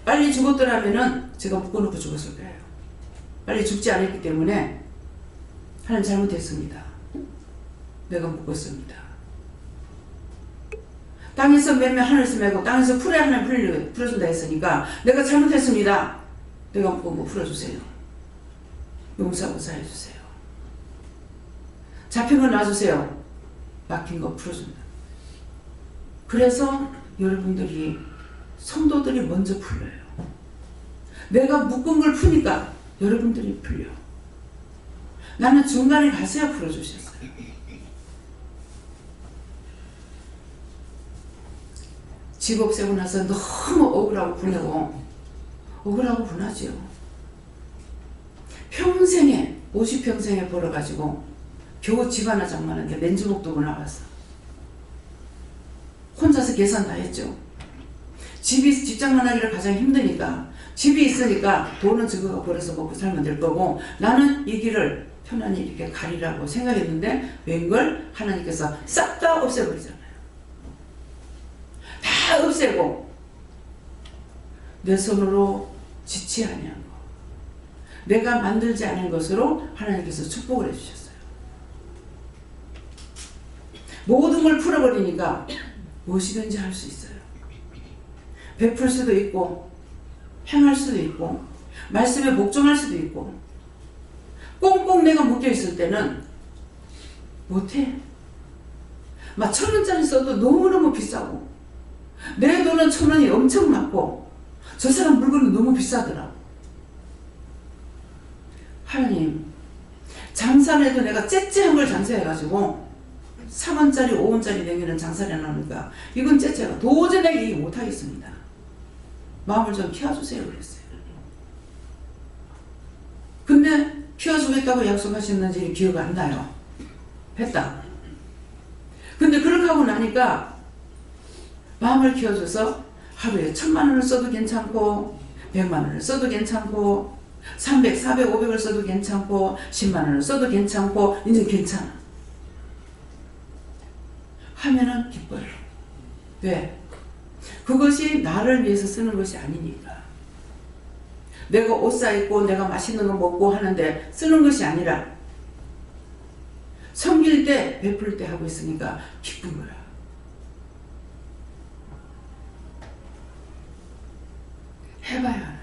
[SPEAKER 1] 빨리 죽었더라면은 제가 묶어놓고 죽었을 거예요. 빨리 죽지 않았기 때문에 하나님 잘못했습니다. 내가 묶었습니다. 땅에서 매면 하늘에서 매고 땅에서 풀에 하나님 풀어준다 했으니까 내가 잘못했습니다. 내가 묶은 거 풀어주세요. 용서하고 사해주세요. 잡힌 거 놔주세요. 막힌 거 풀어준다. 그래서 여러분들이 성도들이 먼저 풀려요. 내가 묶은 걸 푸니까 여러분들이 풀려. 나는 중간에 가서야 풀어주셨어요. 집 없애고 나서 너무 억울하고 분하고 억울하고 분하지요. 평생에 50평생에 벌어가지고 겨우 집 하나 장만하는데 맨주먹도 못 나갔어. 혼자서 계산 다 했죠. 집 장만하기를 가장 힘드니까 집이 있으니까 돈은 저거가 벌어서 먹고 살면 될 거고 나는 이 길을 편안히 이렇게 가리라고 생각했는데 웬걸 하나님께서 싹 다 없애버리잖아요. 다 없애고 내 손으로 짓지 아니한 거 내가 만들지 않은 것으로 하나님께서 축복을 해주셨어요. 모든 걸 풀어버리니까 무엇이든지 할 수 있어요. 베풀 수도 있고 행할 수도 있고 말씀에 복종할 수도 있고 꽁꽁 내가 묶여있을 때는 못해. 막 1,000원짜리 써도 너무너무 비싸고 내 돈은 1,000원이 엄청 많고 저 사람 물건은 너무 비싸더라고. 하나님 장사를 해도 내가 째째한 걸 장사해가지고 3원짜리 5원짜리 내기는 장사를 해놓으니까 이건 째째가 도저히 내가 이해 못하겠습니다. 마음을 좀 키워주세요 그랬어요. 근데 키워주겠다고 약속하셨는지 기억 안 나요. 했다. 근데 그렇게 하고 나니까 마음을 키워줘서 하루에 1,000만 원을 써도 괜찮고 100만 원을 써도 괜찮고 300, 400, 500을 써도 괜찮고 10만 원을 써도 괜찮고 이제 괜찮아. 하면은 기뻐요. 왜? 그것이 나를 위해서 쓰는 것이 아니니까. 내가 옷 사입고 내가 맛있는 거 먹고 하는데 쓰는 것이 아니라 섬길 때 베풀 때 하고 있으니까 기쁜 거야. 해봐야 알아요.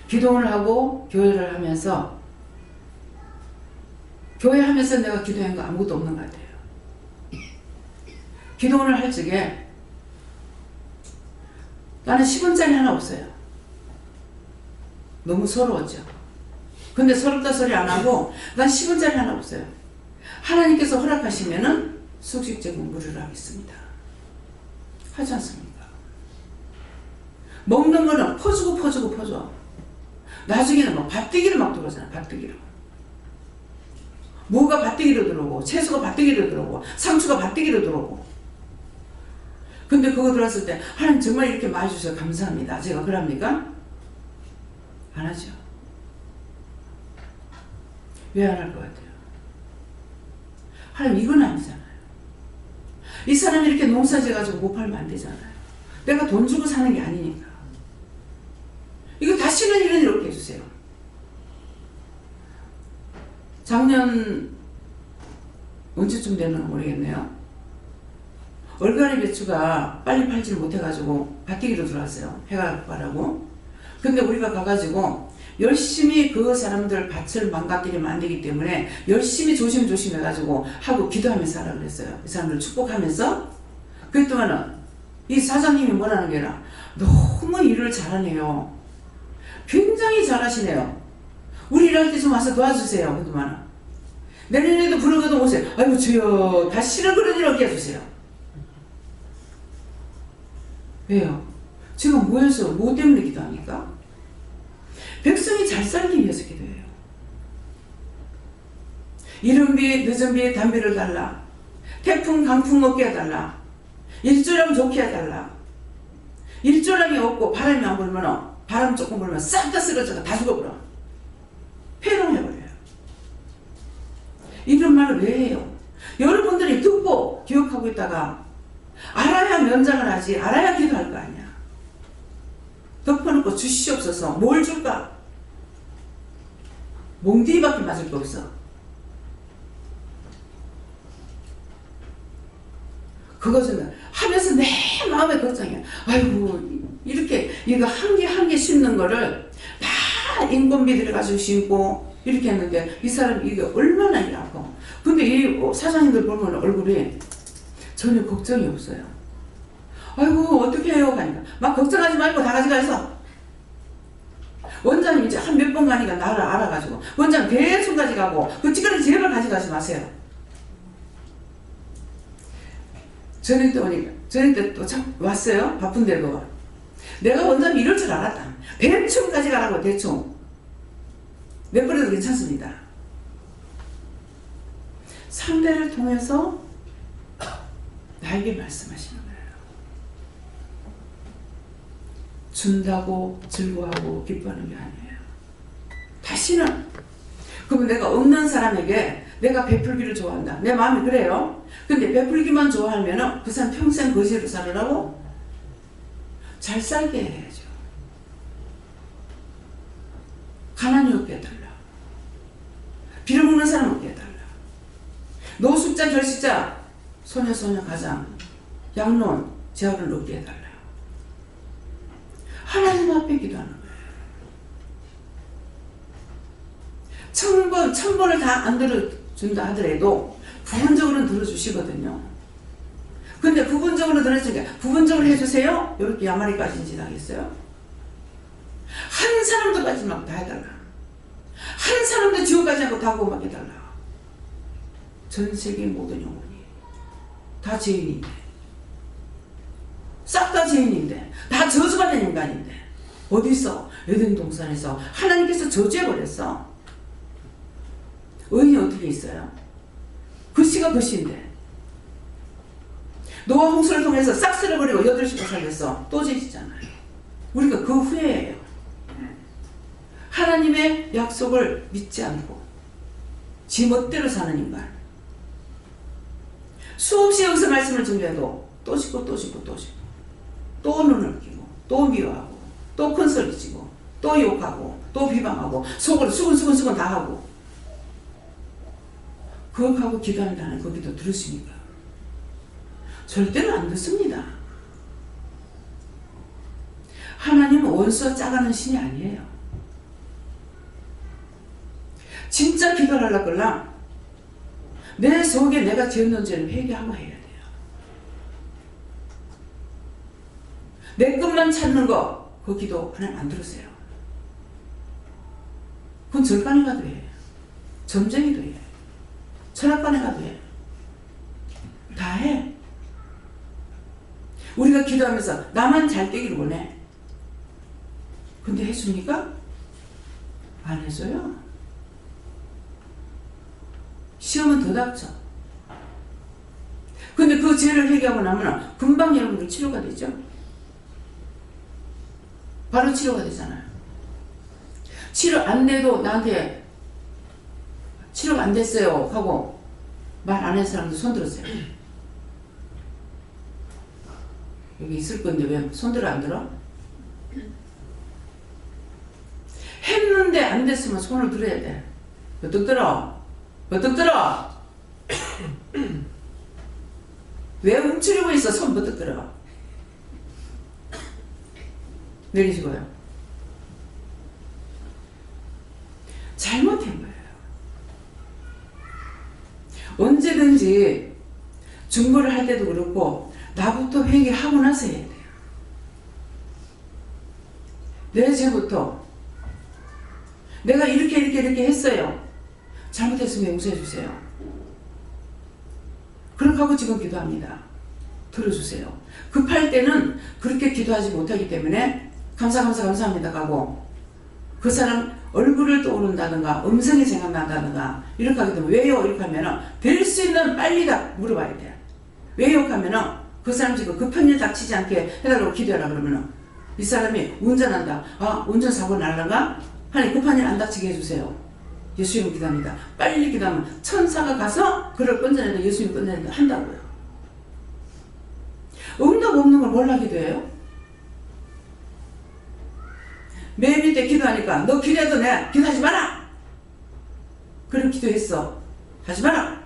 [SPEAKER 1] 기도를 하고 교회를 하면서 교회 하면서 내가 기도한 거 아무것도 없는 것 같아요. 기도를 할 적에 나는 10원짜리 하나 없어요. 너무 서러웠죠. 근데 서럽다 소리 안 하고 난 10원짜리 하나 없어요. 하나님께서 허락하시면은 숙식제공 무료로 하겠습니다. 하지 않습니까? 먹는 거는 퍼주고 나중에는 막 밭대기로 막 들어오잖아. 밭대기로. 무가 밭대기로 들어오고 채소가 밭대기로 들어오고 상추가 밭대기로 들어오고. 근데 그거 들었을 때 하나님 정말 이렇게 많이 주셔서 감사합니다. 제가 그럽니까? 안 하죠. 왜 안 할 것 같아요? 하나님 이건 아니잖아요. 이 사람이 이렇게 농사 지어가지고 못 팔면 안 되잖아요. 내가 돈 주고 사는 게 아니니까. 이거 다시는 이런 일 없게 해주세요. 작년 언제쯤 되나 모르겠네요. 얼갈이 배추가 빨리 팔지를 못해가지고 밭대기로 들어왔어요. 해가 바라고. 근데 우리가 가가지고 열심히 그 사람들 밭을 망가뜨리면 안 되기 때문에 열심히 조심 해가지고 하고 기도하면서 하라고 그랬어요. 이 사람들 축복하면서. 그랬더니는 이 사장님이 뭐라는 게 아니라 너무 일을 잘하네요. 굉장히 잘하시네요. 우리 일할 때 좀 와서 도와주세요. 그동안 내년에도 부르거든 오세요. 아이고 주여 다시는 그런 일 없게 해주세요. 왜요? 제가 뭐해서 뭐 때문에 기도합니까? 백성이 잘 살기 위해서 기도해요. 이른 비 늦은 비 단비를 달라. 태풍 강풍 없게 해달라. 일조량 좋게 해달라. 일조량이 없고 바람이 안 불면 바람 조금 불면 싹 다 쓰러져서 다 죽어버려. 폐롱해버려요. 이런 말을 왜 해요? 여러분들이 듣고 기억하고 있다가 알아야 면장을 하지, 알아야 기도할 거 아니야. 덮어놓고 주시옵소서. 뭘 줄까? 몽디밖에 맞을 거 없어. 그것은 하면서 내 마음에 걱정이야. 아이고, 이렇게 이거 한 개 한 개 심는 거를 다 인건비 들여가지고 심고 이렇게 했는데 이 사람이 이게 얼마나 일하고. 근데 이 사장님들 보면 얼굴이 전혀 걱정이 없어요. 아이고, 어떻게 해요? 하니까 막 걱정하지 말고 다 가져가서. 원장님 이제 한 몇 번 가니까 나를 알아가지고 원장 계속 가져가고 그 찌꺼기 제발 가져가지 마세요. 저녁 때 오니까 저녁 때 또 참 왔어요. 바쁜데도 내가 원장님 이럴 줄 알았다. 대충 가져가라고. 대충 몇 번에도 괜찮습니다. 상대를 통해서 나에게 말씀하시는 거예요. 준다고 즐거워하고 기뻐하는 게 아니에요. 다시는. 그러면 내가 없는 사람에게 내가 베풀기를 좋아한다. 내 마음이 그래요. 근데 베풀기만 좋아하면 그 사람 평생 거지로 살으라고? 잘 살게 해야죠. 가난이 없게 해달라. 빌어먹는 사람 없게 해달라. 노숙자, 결식자, 소녀, 가장, 양론, 재활을 없게 해달라. 하나님 앞에 기도하는 거예요. 천 번을 다 안 들어준다 하더라도 부분적으로는 들어주시거든요. 근데 부분적으로 들어주니까 부분적으로 해주세요? 이렇게 야마리까지 지나겠어요? 한 사람도 마지막 다 해달라. 한 사람도 지옥까지 하고 다 구원받게 해달라. 전 세계 모든 영혼이 다 죄인인데, 싹 다 죄인인데, 다 저주받은 인간인데, 어디서? 에덴 동산에서 하나님께서 저주해버렸어. 의인이 어떻게 있어요? 그 씨가 그 씨인데, 노아 홍수를 통해서 싹 쓸어버리고 8식구 살렸어. 또 죄지잖아요. 우리가 그 후회예요. 하나님의 약속을 믿지 않고 지 멋대로 사는 인간. 수없이 여기서 말씀을 준비해도 또 짓고 또 짓고 또 짓고 또 눈을 끼고 또 미워하고 또 큰 소리 치고 또 욕하고 또 비방하고 속으로 수근수근 다 하고. 그거 하고 기도한다는 그 기도 들으십니까? 절대로 안 듣습니다. 하나님은 원수와 짜가는 신이 아니에요. 진짜 기도를 하려거나 내 속에 내가 지었는 죄를 회개하고 해야 돼요. 내 것만 찾는 거, 그 기도 하나님 안 들으세요. 그건 절간에 가도 해. 점쟁이도 해. 철학관에 가도 해. 다 해. 우리가 기도하면서 나만 잘 되기를 원해. 근데 해줍니까? 안 해줘요. 시험은 더 닥쳐. 근데 그 죄를 회개하고 나면 금방 여러분들 치료가 되죠. 바로 치료가 되잖아요. 치료 안 돼도 나한테 치료가 안 됐어요 하고 말 안 한 사람들 손 들었어요. 여기 있을 건데 왜 손들어 안 들어? 했는데 안 됐으면 손을 들어야 돼. 버뜩 들어. 버뜩 들어. 왜 움츠리고 있어? 손 버뜩 들어. 내리시고요. 잘못한 거예요. 언제든지 중보를 할 때도 그렇고 나부터 회개하고 나서 해야 돼요. 내 죄부터 내가 이렇게 했어요. 잘못했으면 용서해 주세요. 그렇게 하고 지금 기도합니다. 들어주세요. 급할 때는 그렇게 기도하지 못하기 때문에 감사합니다 하고 그 사람 얼굴을 떠오른다든가 음성이 생각난다든가 이렇게 하기 때문에 왜요? 이렇게 하면 될 수 있는 빨리 다 물어봐야 돼. 왜요? 하면 그 사람 지금 급한 일 닥치지 않게 해달라고 기도하라 그러면은 이 사람이 운전한다. 아, 운전사고 날라가? 하나님 급한 일 안 닥치게 해주세요. 예수님 기도합니다. 빨리 기도하면 천사가 가서 그를 끊어내도 예수님 끊어내도 한다고요. 응답 없는 걸 몰라 기도해요? 맨 밑에 기도하니까 너 기도해도 내 기도하지 마라. 그런 기도했어. 하지 마라.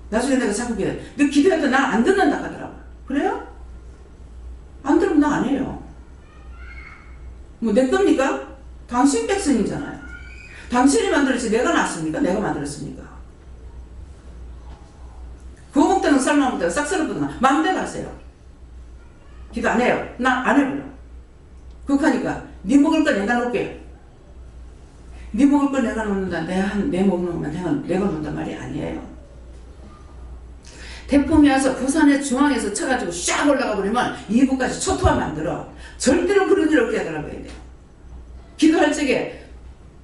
[SPEAKER 1] 나중에 내가 자꾸 기도해. 너 기도해도 나 안 듣는다 하더라고. 그래요? 안 들으면 나 안 해요. 뭐 내 겁니까? 당신 백성이잖아요. 당신이 만들었지 내가 낳았습니까? 내가 만들었습니까? 구워 먹다는 삶아 먹다는 싹 썰어보거나 마음대로 하세요. 기도 안 해요. 나 안 해버려. 그렇게 네 먹을 거 내가 놓을게. 네 먹을 거 내가 놓는다. 내 먹는 것만 내가 놓는단 말이 아니에요. 태풍이 와서 부산의 중앙에서 쳐가지고 샥 올라가 버리면 이북까지 초토화 만들어. 절대로 그런 일 없게 해달라고 해야 돼요. 기도할 적에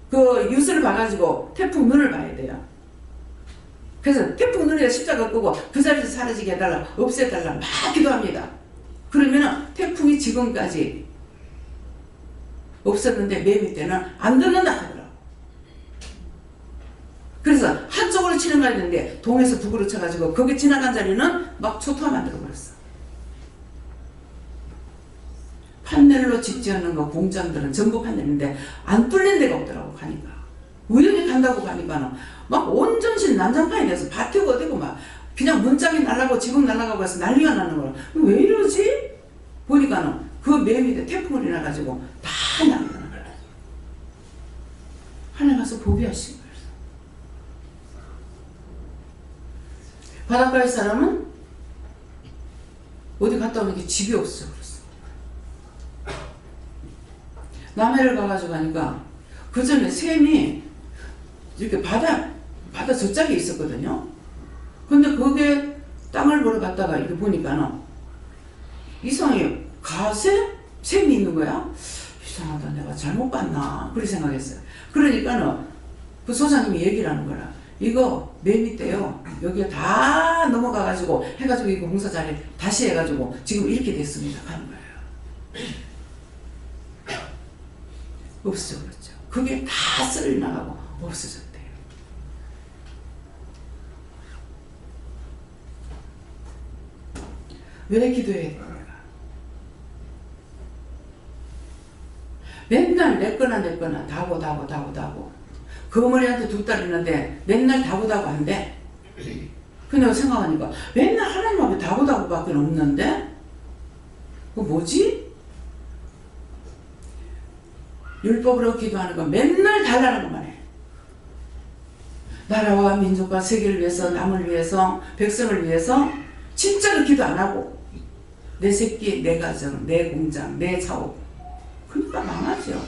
[SPEAKER 1] 그 뉴스를 봐가지고 태풍 눈을 봐야 돼요. 그래서 태풍 눈에 십자가 끄고 그 자리에서 사라지게 해달라, 없애달라 막 기도합니다. 그러면은 태풍이 지금까지 없었는데 맨 밑에는 안 듣는다 하더라고. 그래서 한쪽으로 치는 가야 되는데 동에서 북으로 쳐가지고 거기 지나간 자리는 막 초토화 만들어버렸어. 판넬로 짓지 않는 거 공장들은 전부 판넬인데 안 뚫린 데가 없더라고 가니까. 우연히 간다고 가니까는 막 온전신 난장판이 돼서 밭이 어디고 막 그냥 문짝이 날아가고 지붕 날아가고 해서 난리가 나는 거야. 왜 이러지? 보니까는 그 맨 밑에 태풍을 일어나가지고 다 난리가 나는 거야. 하나님 가서 보비하신 거예요. 바닷가의 사람은 어디 갔다 오는 게 집이 없어. 남해를 가가지고 가니까 그 전에 샘이 이렇게 바다 저짝에 있었거든요. 근데 거기에 땅을 보러 갔다가 이렇게 보니까는 이상해. 샘이 있는 거야. 이상하다. 내가 잘못 봤나. 그렇게 생각했어요. 그러니까는 그 소장님이 얘기를 하는 거라. 이거 맨 밑에요. 여기가 다 넘어가가지고 해가지고 이거 공사 자리 다시 해가지고 지금 이렇게 됐습니다. 하는 거예요. 없어졌죠. 그게 다 썰이 나가고 없어졌대요. 왜 기도해야 됩니까? 맨날 내 거나 다고 그 어머니한테 두 딸 있는데 맨날 다고 한대. 근데 생각하니까 맨날 하나님 앞에 다고 밖에 없는데 그거 뭐지? 율법으로 기도하는 건 맨날 달라는 것만 해. 나라와 민족과 세계를 위해서, 남을 위해서, 백성을 위해서 진짜로 기도 안 하고 내 새끼, 내 가정, 내 공장, 내 사업 그러니까 망하죠.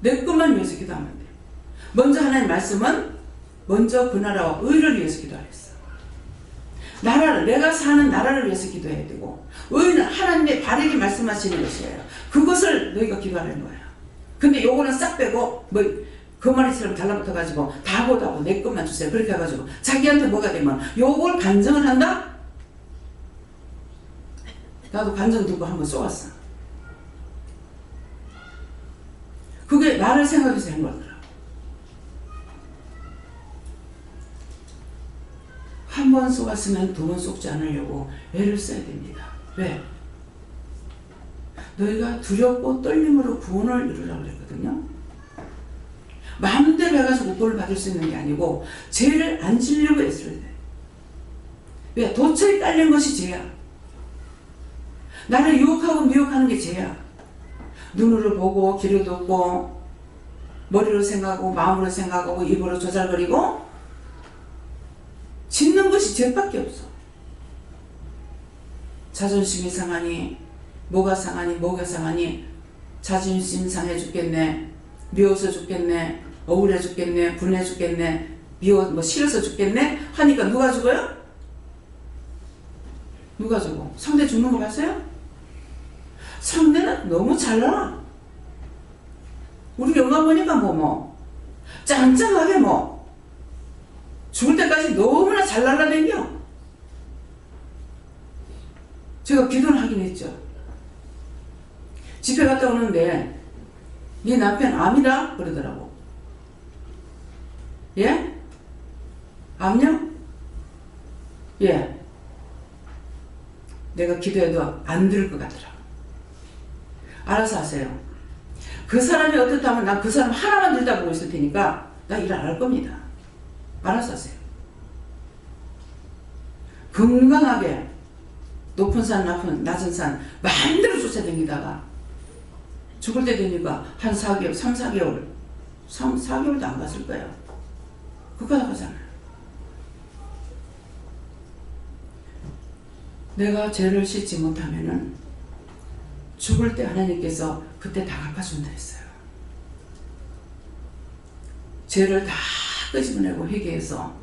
[SPEAKER 1] 내 것만 위해서 기도하면 돼. 먼저 하나님 말씀은 먼저 그 나라와 의를 위해서 기도하랬어. 나라를, 내가 사는 나라를 위해서 기도해야 되고 의는 하나님의 바르게 말씀하시는 것이에요. 그것을 너희가 기도하는 거야. 근데 요거는 싹 빼고 뭐 거머리처럼 달라붙어가지고 다고 내 것만 주세요. 그렇게 해가지고 자기한테 뭐가 되면 요걸 간증을 한다? 나도 간증 듣고 한번 쏘았어. 그게 나를 생각해서 한 거더라. 한 번 쏘았으면 두 번 쏘지 않으려고 애를 써야 됩니다. 왜? 너희가 두렵고 떨림으로 구원을 이루라고 그랬거든요. 마음대로 해가지고 구원을 받을 수 있는 게 아니고 죄를 안 지려고 애써야 돼. 왜? 도처에 깔린 것이 죄야. 나를 유혹하고 미혹하는 게 죄야. 눈으로 보고 귀로 듣고 머리로 생각하고 마음으로 생각하고 입으로 조잘거리고 짓는 것이 죄밖에 없어. 자존심이 상하니 뭐가 상하니 뭐가 상하니 자존심 상해 죽겠네, 미워서 죽겠네, 억울해 죽겠네, 분해 죽겠네, 싫어서 죽겠네 하니까 누가 죽어요? 누가 죽어? 상대 죽는 거 봤어요? 상대는 너무 잘 나와. 우리 영화 보니까 짱짱하게 죽을 때까지 너무나 잘 날아다녀. 제가 기도를 하긴 했죠. 집에 갔다 오는데 네 남편 암이라 그러더라고. 예? 암요? 예. 내가 기도해도 안 들을 것 같더라고. 알아서 하세요. 그 사람이 어떻다면 난 그 사람 하나만 들여다보고 있을 테니까 나 일 안 할 겁니다. 알아서 하세요. 건강하게 높은 산, 낮은 산 마음대로 쫓아다니다가 죽을 때 되니까 한 4개월, 3-4개월 4개월도 안 갔을 거예요. 그거 나가잖아요. 내가 죄를 씻지 못하면은 죽을 때 하나님께서 그때 다 갚아준다 했어요. 죄를 다 끄집어내고 회개해서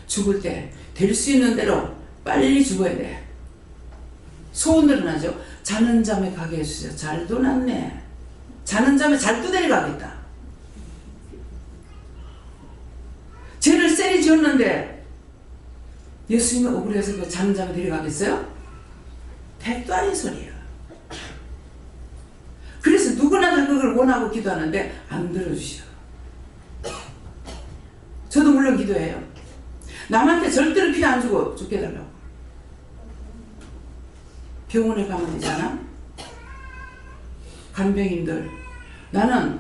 [SPEAKER 1] 죽을 때 될 수 있는 대로 빨리 죽어야 돼. 소원들은 하죠. 자는 잠에 가게 해주세요. 잘도 났네. 자는 잠에 잘도 데려가겠다. 죄를 세리 지었는데 예수님은 억울해서 그 자는 잠에 데려가겠어요? 택도 아닌 소리야. 그래서 누구나 다 그걸 원하고 기도하는데 안 들어주셔. 저도 물론 기도해요. 남한테 절대로 피 안 주고 죽게 해달라고. 병원에 가면 되잖아. 간병인들. 나는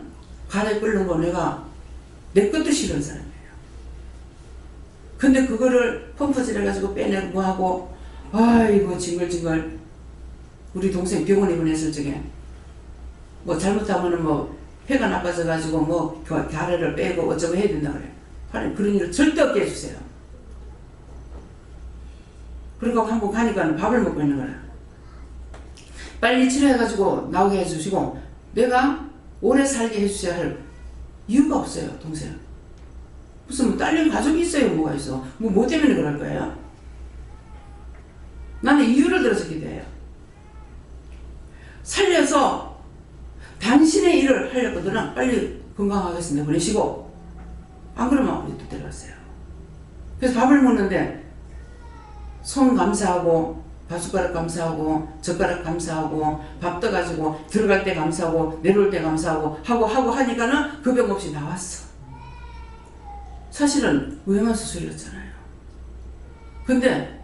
[SPEAKER 1] 가래 끓는 거 내가 내 것도 싫은 사람이에요. 근데 그거를 펌프질 해가지고 빼내고 하고 아이고 징글징글. 우리 동생 병원에 보냈을 적에 뭐 잘못하면은 뭐 폐가 나빠져가지고 뭐 가래를 빼고 어쩌고 해야 된다 그래. 하나님 그런 일을 절대 없게 해주세요. 그리고 한국 가니까 밥을 먹고 있는 거야. 빨리 치료해가지고 나오게 해주시고 내가 오래 살게 해주셔야 할 이유가 없어요. 동생 무슨 뭐 딸린 가족이 있어요. 뭐가 있어. 뭐 때문에 그럴 거예요. 나는 이유를 들어서 기도해요. 살려서 당신의 일을 하려거든 빨리 건강하겠습니다 보내시고 안 그러면 우리 또 데려갔어요. 그래서 밥을 먹는데 손 감사하고 밥숟가락 감사하고 젓가락 감사하고 밥 떠가지고 들어갈 때 감사하고 내려올 때 감사하고 하고 하니까는 그 병 없이 나왔어. 사실은 위험한 수술이었잖아요. 근데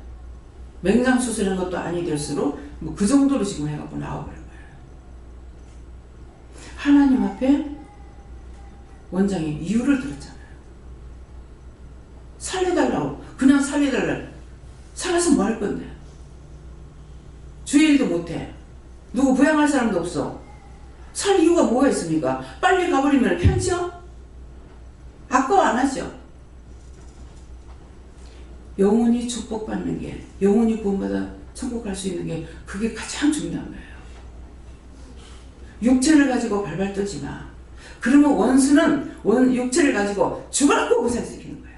[SPEAKER 1] 맹장 수술한 것도 아니 될수록 뭐 그 정도로 지금 해갖고 나와버린 거예요. 하나님 앞에 원장이 이유를 들었잖아요. 살려달라고. 그냥 살려달라고. 살아서 뭐 할 건데. 주의 일도 못해. 누구 부양할 사람도 없어. 살 이유가 뭐가 있습니까? 빨리 가버리면 편지요? 아까워 안 하죠. 영원히 축복받는 게, 영원히 구원받아 천국 갈 수 있는 게 그게 가장 중요한 거예요. 육체를 가지고 발발 떨지 마. 그러면 원수는 육체를 가지고 죽으라고 고생시키는 거야.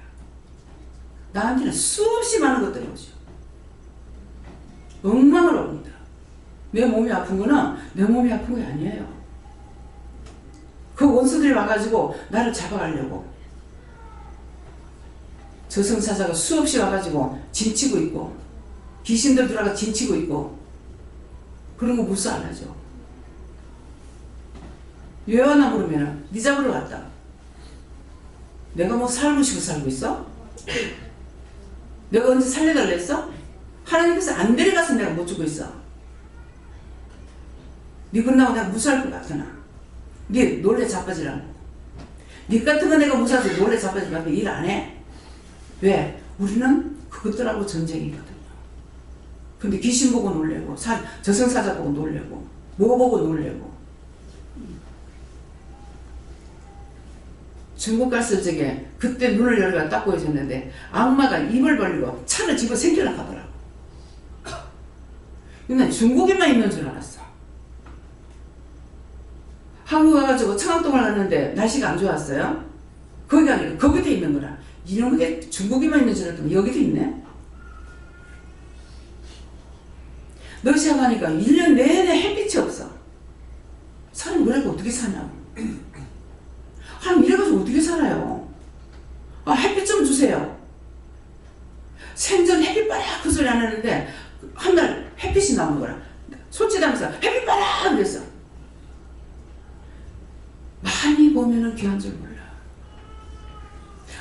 [SPEAKER 1] 나한테는 수없이 많은 것들이 오죠. 엉망을 옵니다. 내 몸이 아픈 거는 내 몸이 아픈 게 아니에요. 그 원수들이 와가지고 나를 잡아가려고. 저승사자가 수없이 와가지고 진치고 있고 귀신들 들어가 진치고 있고 그런 거 무시 안 하죠. 왜 왔나 물으면 네 잡으러 왔다. 내가 뭐 살고 싶어 살고 있어? 내가 언제 살려달라 했어? 하나님께서 안 데려가서 내가 못 주고 있어. 네 끝나고 내가 무시할 것 같으나 네 놀래 자빠지라고. 네 같은 거 내가 무시해서 놀래 자빠지라고 일 안 해. 왜? 우리는 그것들하고 전쟁이거든요. 근데 귀신 보고 놀래고 저승사자 보고 놀래고 뭐 보고 놀래고. 중국 갔을 적에 그때 눈을 열고 딱 보여줬는데 악마가 입을 벌리고 차를 집어 생기려고 하더라고. 난 중국에만 있는 줄 알았어. 한국 와가지고 청학동을 갔는데 날씨가 안 좋았어요. 거기가 아니라 거기도 있는 거라. 이런 게 중국에만 있는 줄 알았더니 여기도 있네. 러시아 가니까 1년 내내 햇빛이 없어. 사람이 그래가 어떻게 사냐고. 사람 이래가지고 어떻게 살아요? 햇빛 좀 주세요. 생전 햇빛 빠르게 그 소리 안 하는데 한 달 햇빛이 나오는 거라. 솔직하면서 햇빛 봐라 그랬어. 많이 보면은 귀한 줄 몰라.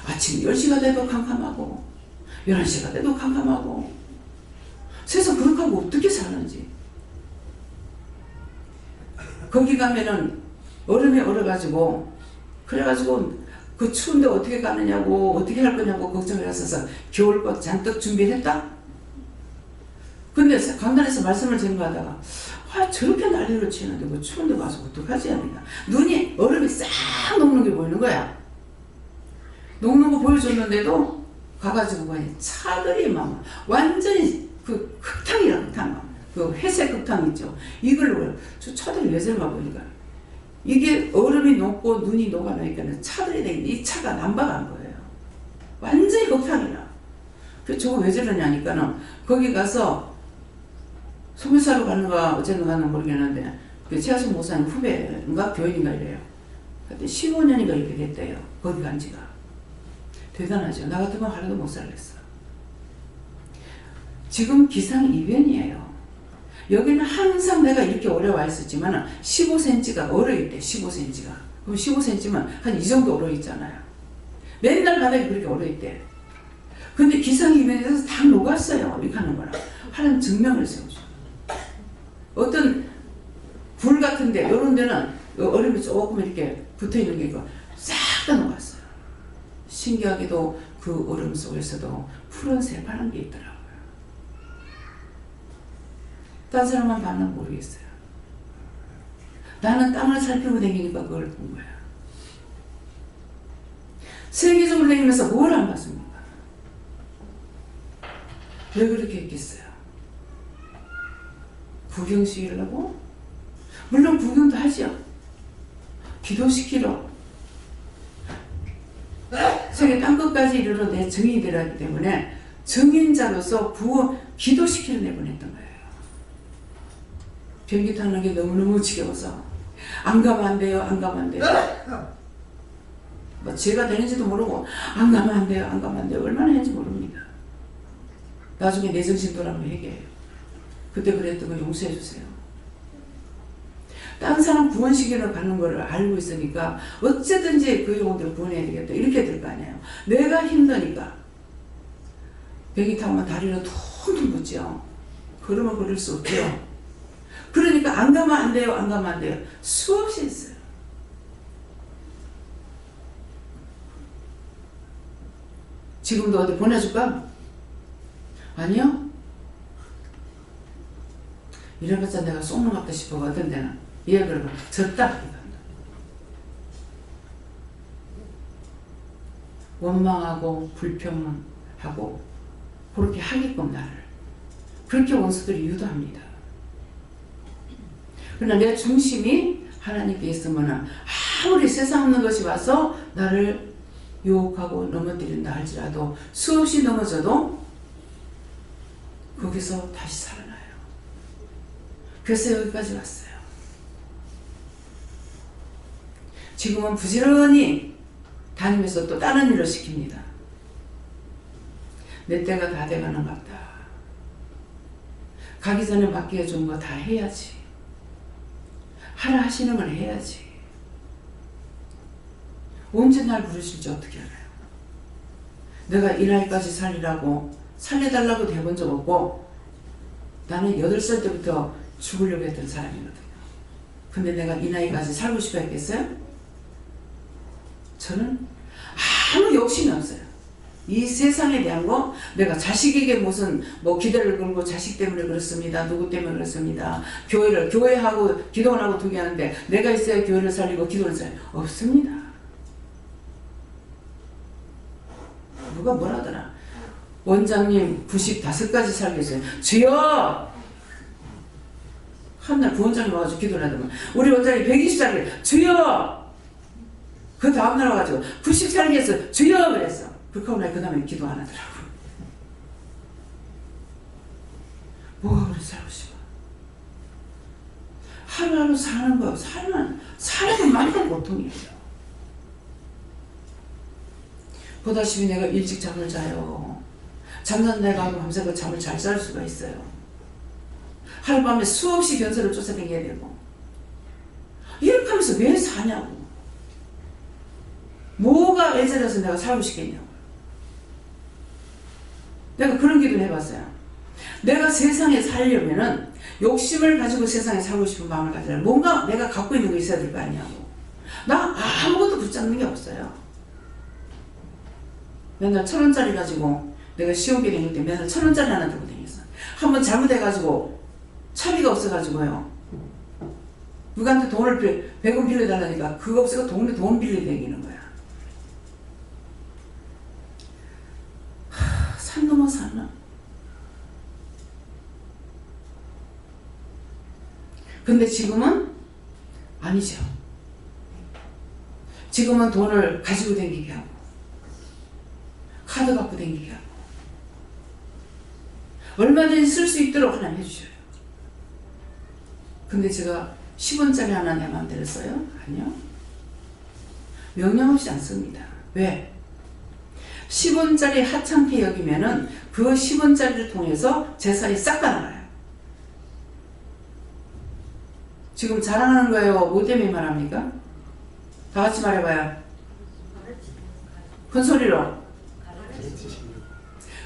[SPEAKER 1] 아침 10시가 돼도 캄캄하고 11시가 돼도 캄캄하고 세상 그렇게 하고 어떻게 사는지. 거기 가면은 얼음에 얼어가지고 그래가지고 그 추운데 어떻게 가느냐고 어떻게 할 거냐고 걱정을 했어서 겨울옷 잔뜩 준비했다. 근데 강단에서 말씀을 전가하다가 저렇게 난리를 치는데 그 추운데 가서 어떡하지 하니까 눈이 얼음이 싹 녹는 게 보이는 거야. 녹는 거 보여줬는데도 가가지고 보니 차들이 막 완전히 그 흙탕이라 흙탕, 그 회색 흙탕 있죠. 이걸로 저 차들이 왜 저런가 보니까 이게 얼음이 녹고 눈이 녹아나니까 차들이 되는데 이 차가 난방한 거예요. 완전히 흙탕이라. 그 저거 왜 저러냐니까는 거기 가서 소개사로 가는가 어쨌든 가는 모르겠는데 그 최하순 목사님 후배인가 교인인가 이래요. 그때 15년인가 이렇게 됐대요. 거기 간 지가. 대단하죠. 나 같으면 하루도 못 살겠어. 지금 기상이변이에요. 여기는 항상 내가 이렇게 오래 와 있었지만 15cm가 얼어있대. 15cm가. 그럼 15cm면 한 이 정도 얼어있잖아요. 맨날 바닥에 그렇게 얼어있대. 근데 기상이변에서 다 녹았어요. 이렇게 하는 거라. 하나님 증명을 세우죠. 어떤 굴 같은데 이런 데는 얼음이 조금 이렇게 붙어있는 게 있고 싹 다 녹았어요. 신기하게도 그 얼음 속에서도 푸른 새파란 게 있더라고요. 딴 사람만 봤나 모르겠어요. 나는 땅을 살피고 다니니까 그걸 본 거야. 세계적으로 다니면서 뭘 안 봤습니까? 왜 그렇게 했겠어요? 구경시키려고? 물론 구경도 하죠. 기도시키러. 세계 땅끝까지 이르러 내 증인이 되라 하기 때문에 증인자로서 기도시키러 내보냈던 거예요. 비행기 타는 게 너무너무 지겨워서 안 가면 안 돼요. 안 가면 안 돼요. 뭐 죄가 되는지도 모르고 안 가면 안 돼요. 안 가면 안 돼요. 얼마나 했는지 모릅니다. 나중에 내 정신 돌아오면 회개해요. 그때 그랬던 거 용서해 주세요. 다른 사람 구원시키러 가는 거를 알고 있으니까 어쨌든지 그 영혼들을 구원해야 되겠다. 이렇게 될 거 아니에요. 내가 힘드니까. 배기 타면 다리는 퉁퉁 붙죠. 걸으면 걸을 수 없죠. 그러니까 안 가면 안 돼요. 안 가면 안 돼요. 수없이 했어요. 지금도 어디 보내줄까? 아니요. 이래봤자 내가 속는 것 같다 싶어. 어떤 데는 얘기를 졌다. 원망하고 불평하고 그렇게 하게끔 나를 그렇게 원수들이 유도합니다. 그러나 내 중심이 하나님께 있으면 아무리 세상 없는 것이 와서 나를 유혹하고 넘어뜨린다 할지라도 수없이 넘어져도 거기서 다시 살아나요. 그래서 여기까지 왔어요. 지금은 부지런히 다니면서 또 다른 일을 시킵니다. 내 때가 다 돼가는 것 같다. 가기 전에 맡겨준 거 다 해야지. 하라 하시는 걸 해야지. 언제 날 부르실지 어떻게 알아요? 내가 이 나이까지 살리라고 살려달라고 해본 적 없고 나는 8살 때부터 죽으려고 했던 사람이거든요. 근데 내가 이 나이까지 살고 싶어 했겠어요? 저는 아무 욕심이 없어요. 이 세상에 대한 거 내가 자식에게 무슨 뭐 기대를 걸고 자식 때문에 그렇습니다. 누구 때문에 그렇습니다. 교회하고 기도원하고 두 개 하는데 내가 있어야 교회를 살리고 기도를 살리고 없습니다. 누가 뭐라더라. 원장님 95까지 살겠어요. 주여! 한날 부원장님 와가지고 기도를 하더만 우리 원장님 120살이래. 주여! 그 다음날 와가지고 90살겠어. 주여! 그랬어. 그렇게 하고 나니 그 다음에 기도 안 하더라고. 뭐가 그래 살고 싶어. 하루하루 사는 거 사는 것만큼 고통이에요. 보다시피 내가 일찍 잠을 자요. 잠잔 내가 밤새 그 잠을 잘 잘 수가 있어요. 하룻밤에 수없이 변소를 쫓아다녀야 되고 이렇게 하면서 왜 사냐고. 뭐가 애절해서 내가 살고 싶겠냐고. 내가 그런 기도를 해봤어요. 내가 세상에 살려면은 욕심을 가지고 세상에 살고 싶은 마음을 가져야 뭔가 내가 갖고 있는 거 있어야 될 거 아니냐고. 나 아무것도 붙잡는 게 없어요. 맨날 1,000원짜리 가지고 내가 시험기 다닐 때 맨날 1,000원짜리 하나 들고 다녔어. 한번 잘못해가지고 차비가 없어가지고요. 누구한테 돈을 100원 빌려달라니까 그거 없어서 돈 빌려 다니는 거야. 산 넘어 사나? 근데 지금은 아니죠. 지금은 돈을 가지고 다니게 하고 카드 갖고 다니게 하고 얼마든지 쓸 수 있도록 하나님 해주셔요. 근데 제가 10원짜리 하나 내 마음대로 써요? 아니요. 명령 없이 안 씁니다. 왜? 10원짜리 하찮게 여기면은 그 10원짜리를 통해서 재산이 싹 다 나가요. 지금 자랑하는 거예요? 뭐 때문에 말합니까? 다 같이 말해봐요. 큰 소리로.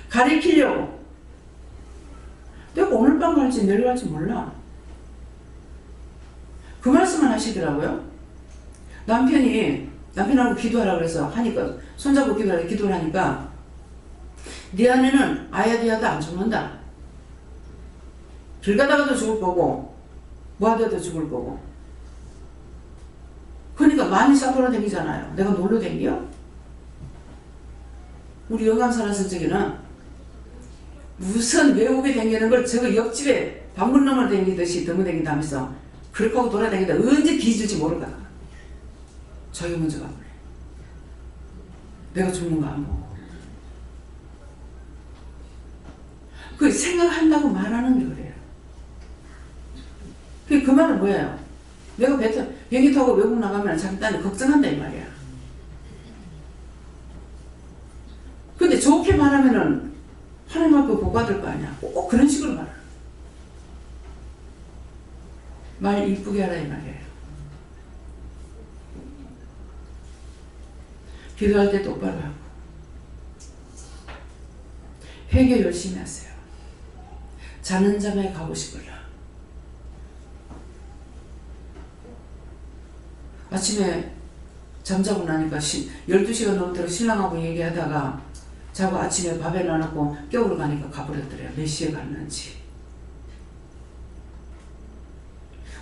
[SPEAKER 1] 가리키려고. 내가 오늘 밤 갈지 내일 갈지 몰라. 그 말씀을 하시더라고요. 남편하고 기도하라고 그래서 하니까, 손잡고 기도를 하니까, 네 아내는 아야디아도 안 죽는다. 길 가다가도 죽을 거고, 뭐 하다도 죽을 거고. 그러니까 많이 싸돌아 다니잖아요. 내가 놀러 다녀? 우리 영감 살았을 적에는 무슨 외국에 다니는 걸 저거 옆집에 방문놈을 다니듯이 너무 다닌다면서 그렇게 하고 돌아다니다 언제 뒤질지 모르거든. 자기 먼저 가버려. 내가 죽는 거 안 보고. 그 생각한다고 말하는 게 그래요. 그 말은 뭐예요? 내가 비행기 타고 외국 나가면 자기 딸이 걱정한다 이 말이야. 근데 좋게 말하면은 하나님 앞에 복 받을 거 아니야. 꼭 그런 식으로 말하는 거야. 말 이쁘게 하라 이 말이에요. 기도할 때 똑바로 하고 회개 열심히 하세요. 자는 잠에 가고 싶으라. 아침에 잠자고 나니까 12시가 넘도록 신랑하고 얘기하다가 자고 아침에 밥에 놔놓고 깨우러 가니까 가버렸더래요. 몇 시에 갔는지.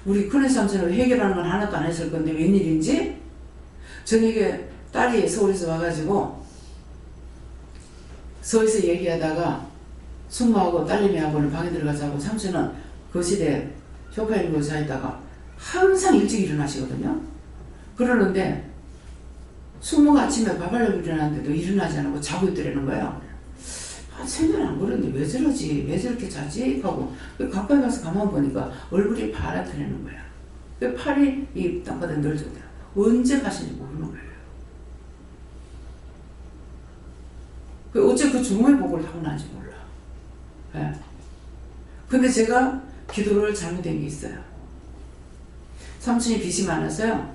[SPEAKER 1] 우리 큰애 삼촌은 해결하는 건 하나도 안 했을 건데 웬일인지 저녁에 딸이 서울에서 와가지고 서울에서 얘기하다가 숙모하고 딸내미하고는 방에 들어가자고 삼촌은 거실에 소파에 누워서 있다가 항상 일찍 일어나시거든요. 그러는데 숙모가 아침에 밥 하려고 일어났는데도 일어나지 않고 자고 있더라는 거예요. 아, 생각을 안 그러는데 왜 저러지? 왜 저렇게 자지? 하고 가까이 가서 가만 보니까 얼굴이 파랗더라는 거야. 그 팔이 이 땅바닥에 널져있다. 언제 가신지 모르는 거예요. 어째 그 죽음의 복을 타고 난지 몰라. 네. 근데 제가 기도를 잘못된 게 있어요. 삼촌이 빚이 많아서요.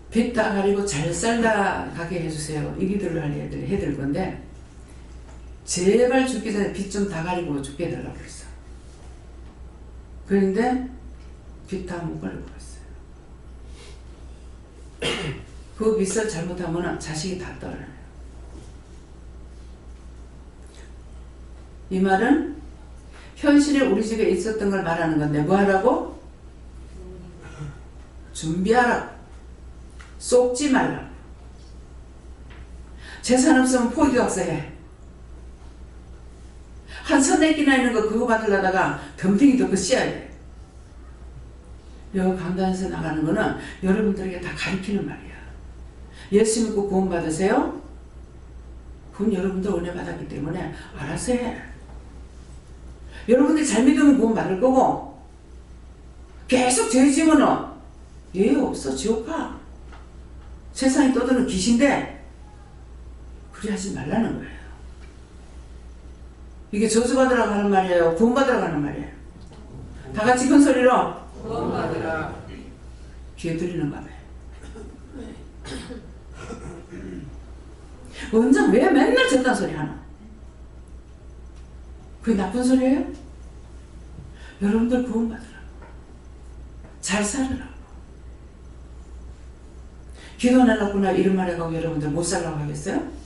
[SPEAKER 1] 빚 다 가리고 잘 살다 가게 해주세요. 이 기도를 해드릴 건데 제발 죽기 전에 빚 좀 다 가리고 죽게 해달라고 그랬어. 그런데 빚 다 못 가리고 갔어요. 그 빚을 잘못하면 자식이 다 떨어져요. 이 말은 현실에 우리 집에 있었던 걸 말하는 건데 뭐 하라고? 준비하라고. 쏙지 말라고. 재산 없으면 포기각서해. 한 서너 끼나 있는 거 그거 받으려다가 덤탱이 덮고 씌어야 돼. 여 강단에서 나가는 거는 여러분들에게 다 가르치는 말이야. 예수 믿고 구원 받으세요? 그건 여러분들 은혜 받았기 때문에 알아서 해. 여러분들이 잘 믿으면 구원 받을 거고 계속 죄 지으면 예의 없어. 지옥 가. 세상에 떠드는 귀신데 그리 하지 말라는 거예요. 이게 저주받으라고 하는 말이에요? 구원받으라고 하는 말이에요? 다 같이 큰 소리로
[SPEAKER 2] 구원받으라.
[SPEAKER 1] 귀에 들리는가 봐요. 원장 왜 맨날 저딴 소리 하나? 그게 나쁜 소리예요? 여러분들 구원받으라고, 잘 살으라고. 기도 안 해놨구나 이런 말 해가고 여러분들 못 살라고 하겠어요?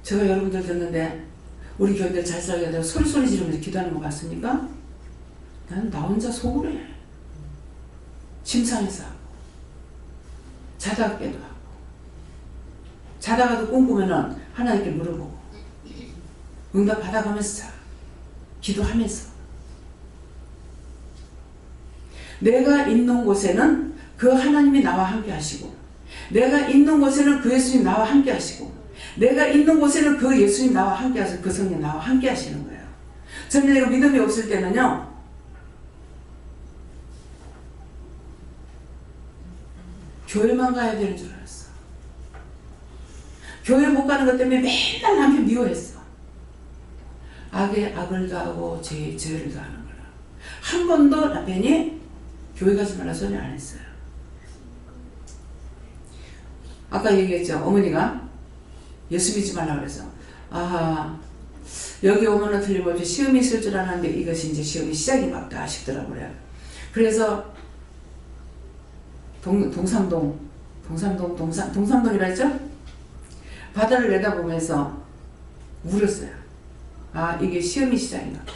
[SPEAKER 1] 제가 여러분들 듣는데 우리 교회들 잘 살게 되고 소리 지르면서 기도하는 거 같습니까? 나는 나 혼자 속으로 해. 침상에서 하고 자다가 깨도 하고 자다가도 꿈꾸면은 하나님께 물어보고 응답 받아가면서 자. 기도하면서 내가 있는 곳에는 그 하나님이 나와 함께 하시고 내가 있는 곳에는 그 예수님 나와 함께 하시고 내가 있는 곳에는 그 예수님 나와 함께 하시고 그 성령 나와 함께 하시는 거예요. 저는 내가 믿음이 없을 때는요 교회만 가야 되는 줄 알았어. 교회 못 가는 것 때문에 맨날 남편 미워했어. 악에 악을 더하고 죄에 죄를 더하는 거라. 한 번도 남편이 교회 가지 말라 소리 안 했어요. 아까 얘기했죠. 어머니가 예수 믿지 말라 그래서 여기 오면은 틀림없이 시험이 있을 줄 알았는데 이것이 이제 시험이 시작이 맞다 싶더라고요. 그래서 동삼동이라 했죠? 바다를 내다보면서 울었어요. 이게 시험이 시작인가 보다.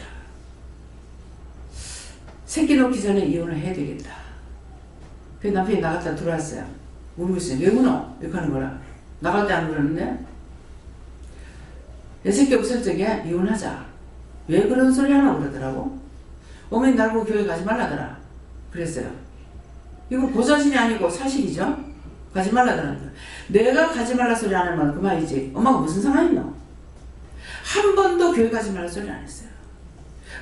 [SPEAKER 1] 새끼 놓기 전에 이혼을 해야 되겠다. 그 남편이 나갔다 들어왔어요. 울고 있어요. 왜 울어? 이렇게 하는 거라. 나갈 때 안 그러는데 내 새끼 없을 적에 이혼하자. 왜 그런 소리 하나 그러더라고. 어머니 날 보고 교회 가지 말라더라. 그랬어요. 이거 고자신이 아니고 사실이죠. 가지 말라더라. 내가 가지 말라 소리 안 하면 그만이지. 엄마가 무슨 상관 있노? 한 번도 교회 가지 말라 소리 안 했어요.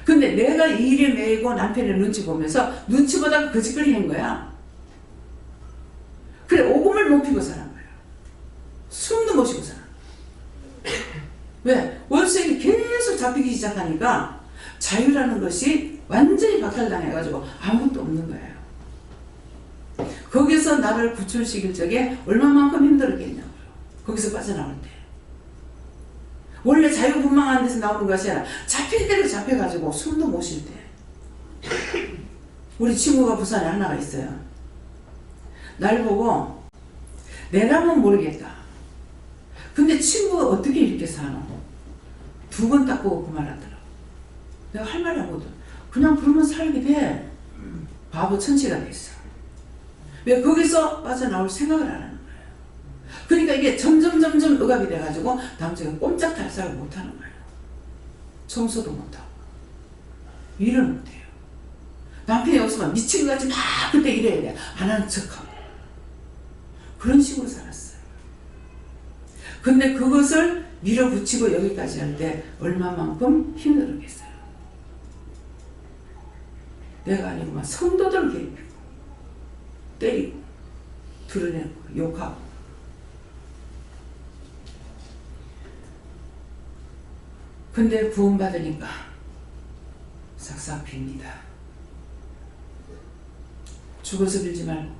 [SPEAKER 1] 근데 내가 이 일에 매이고 남편의 눈치 보면서 눈치보다 거짓거리 한 거야. 그래 오금을 못 피고 사는 거예요. 숨도 못 쉬고 살아. 왜? 월수액이 계속 잡히기 시작하니까 자유라는 것이 완전히 박탈당해가지고 아무것도 없는 거예요. 거기서 나를 구출시킬 적에 얼마만큼 힘들었겠냐고요. 거기서 빠져나올 때. 원래 자유분방한 데서 나오는 것이 아니라 잡힐 대로 잡혀가지고 숨도 못 쉴 때. 우리 친구가 부산에 하나가 있어요. 날 보고 내라면 모르겠다. 근데 친구가 어떻게 이렇게 사노? 2번 딱 보고 그 말 하더라고. 내가 할 말이 아무것도 그냥 그러면 살게 돼. 바보 천치가 됐어. 왜 거기서 빠져나올 생각을 안 하는 거예요. 그러니까 이게 점점 억압이 돼가지고 다음 주에 꼼짝달싹을 못하는 거예요. 청소도 못하고 일을 못해요. 남편이 없으면 미친 것 같이 막 그때 이래야 돼. 안 하는 척하고 그런 식으로 살았어요. 근데 그것을 밀어붙이고 여기까지 할 때 얼마만큼 힘들었겠어요. 내가 아니고만 성도들 괴롭히고 때리고 드러내고 욕하고 근데 구원받으니까 싹싹 빕니다. 죽어서 빌지 말고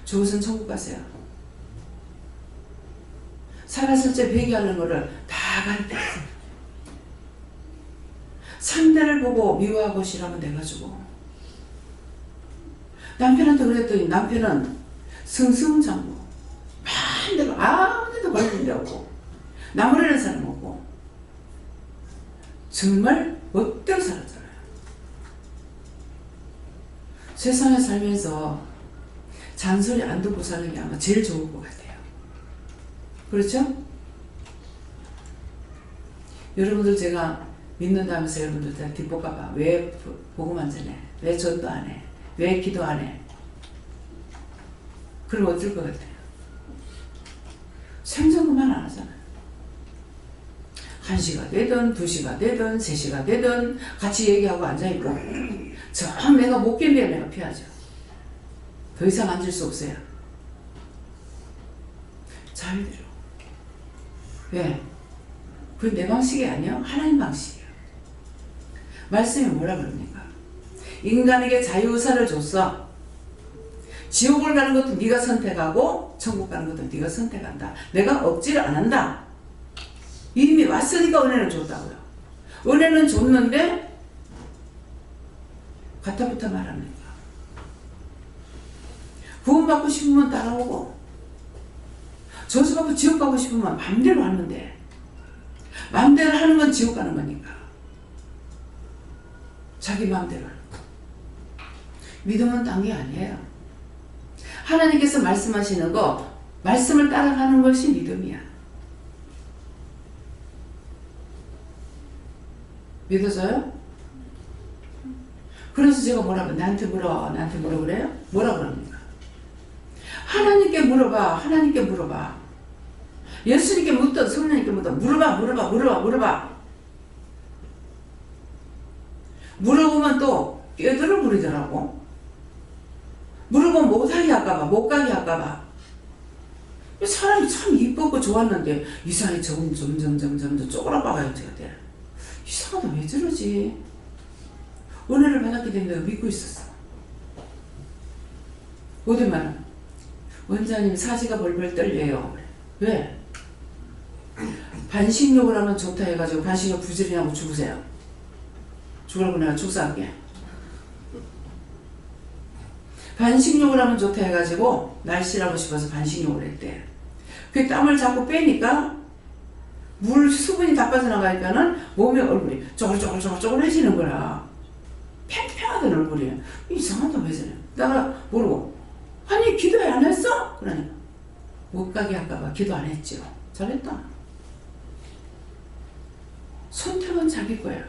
[SPEAKER 1] 죽어서는 천국 가세요. 살았을 때 회개하는 거를 다 가르쳤어요. 상대를 보고 미워하고 싫어하면 내가 죽어. 남편한테 그랬더니 남편은 승승장구 마음대로 아무데도 걸리는 데 없고 나무라는 사람 없고 정말 멋대로 살았잖아요. 세상에 살면서 잔소리 안 듣고 사는 게 아마 제일 좋을 것 같아요. 그렇죠? 여러분들 제가 믿는다면서 여러분들 다 뒷볶아봐. 왜 복음 안 전해? 왜 전도 안 해? 왜 기도 안 해? 그럼 어떨 것 같아요? 생전 그만 안 하잖아요. 1시가 되든 2시가 되든 3시가 되든 같이 얘기하고 앉아있고 저 내가 못 견뎌야 내가 피하죠. 더 이상 앉을 수 없어요. 자유대로. 왜? 그건 내 방식이 아니에요. 하나님 방식이에요. 말씀이 뭐라 그럽니까? 인간에게 자유의사를 줬어. 지옥을 가는 것도 네가 선택하고 천국 가는 것도 네가 선택한다. 내가 억지를 안 한다. 이미 왔으니까 은혜는 줬다고요. 은혜는 줬는데 갖다부터 말합니까? 구원받고 싶으면 따라오고 저주받고 지옥 가고 싶으면 마음대로 하는데 마음대로 하는 건 지옥 가는 거니까 자기 마음대로 하는 거. 믿음은 딴 게 아니에요. 하나님께서 말씀하시는 거 말씀을 따라가는 것이 믿음이야. 믿어져요? 그래서 제가 뭐라고 나한테 물어 그래요? 뭐라 그럽니까? 하나님께 물어봐. 하나님께 물어봐. 예수님께 묻든 성령님께 묻든 물어봐. 물어보면 또 뼈들을 부리더라고. 물어보면 못하게 할까봐, 못 가게 할까봐. 사람이 참 이뻤고 좋았는데 이상하게 점점 쪼그라박아요. 제가 때 이상하다. 왜 저러지? 은혜를 받았기 때문에 내가 믿고 있었어. 어디 말은 원장님 사지가 벌벌 떨려요. 왜? 반식욕을 하면 좋다 해가지고 반식욕 부지런히 하고 죽으세요. 죽으라고 내가 축사할게. 반식욕을 하면 좋다 해가지고 날씬하고 싶어서 반식욕을 했대. 그 땀을 자꾸 빼니까 물 수분이 다 빠져나가니까는 몸의 얼굴이 쪼글쪼글해지는 거라. 팽팽하던 얼굴이야. 이상하다 왜 저래? 내가 모르고 아니 기도회 안 했어? 그러니까 못 가게 할까봐 기도 안 했죠. 잘했다. 선택은 자기 거야.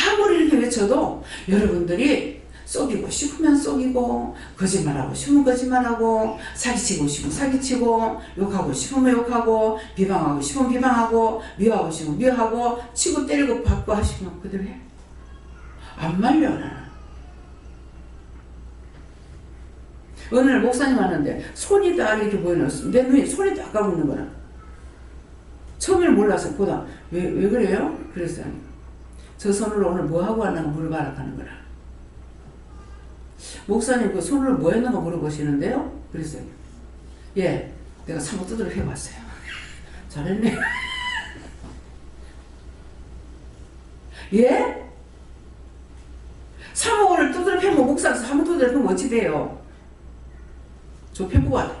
[SPEAKER 1] 아무리 이렇게 외쳐도 여러분들이 속이고 싶으면 속이고 거짓말하고 싶으면 거짓말하고 사기치고 싶으면 사기치고 욕하고 싶으면 욕하고 비방하고 싶으면 비방하고 미워하고 싶으면 미워하고 치고 때리고 받고 하시면 그대로 해. 안 말려 나는. 어느 날 목사님 하는데 손이 딱 이렇게 보이는 내 눈에 손이 딱 가고 있는 거야. 처음에는 몰라서 보다 왜 그래요? 그랬어요. 저 손으로 오늘 뭐 하고 왔나 물어봐라 하는 거라. 목사님 그 손으로 뭐 했는가 물어보시는데요? 그랬어요. 예, 내가 사고 두드려 해봤어요. 잘했네. 예? 사목을 두드려 패면 목사에서 사목 두드려 패면 어찌 돼요? 저 패보고 하래.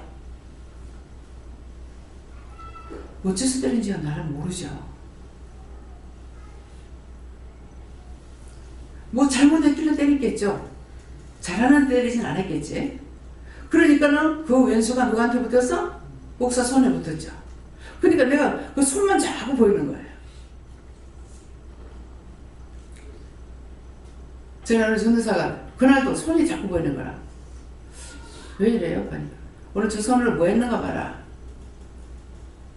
[SPEAKER 1] 어째서 때린지가 나는 모르죠. 뭐 잘못했길래 때렸겠죠. 잘하는 때리진 않았겠지. 그러니까는 그 왼수가 누구한테 붙었어? 목사 손에 붙었죠. 그러니까 내가 그 손만 자꾸 보이는 거예요. 전화를 전도사가 그날도 손이 자꾸 보이는 거라. 왜 이래요? 그러니까 오늘 저 손으로 뭐 했는가 봐라.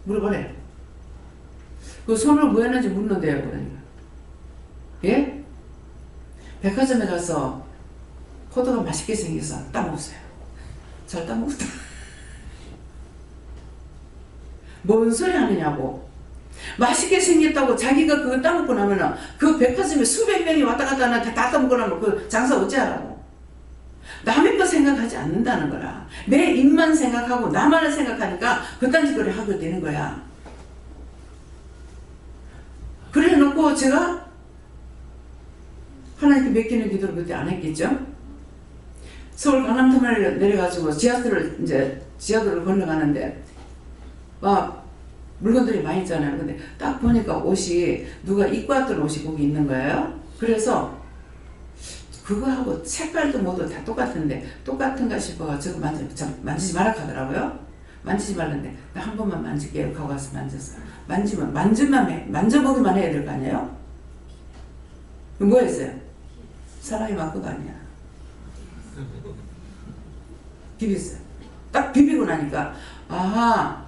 [SPEAKER 1] 물어보래. 그 손으로 뭐 했는지 묻는데요. 그러니까 예? 백화점에 가서 포도가 맛있게 생겨서 따먹었어요. 잘 따먹었다. 뭔 소리 하느냐고. 맛있게 생겼다고 자기가 그거 따먹고 나면은 그 백화점에 수백 명이 왔다 갔다 하는데 다 따먹고 나면 그 장사 어찌하라고. 남의 거 생각하지 않는다는 거라. 내 입만 생각하고 나만을 생각하니까 그딴 짓거리 하게 되는 거야. 그래 놓고 제가 하나님께 맡기는 기도를 그때 안 했겠죠? 서울 강남터미널 내려가지고 지하도를 건너가는데 막 물건들이 많이 있잖아요. 근데 딱 보니까 옷이 누가 입고 왔던 옷이 거기 있는 거예요. 그래서 그거하고 색깔도 모두 다 똑같은데 똑같은가 싶어가 저거 만지지 말라 하더라고요. 만지지 말는데 나 한 번만 만질게요 하고 와서 만졌어요. 만져보기만 해야 될 거 아니에요? 뭐 했어요? 사람이 맞고가 아니야. 비볐어요. 딱 비비고 나니까 아하,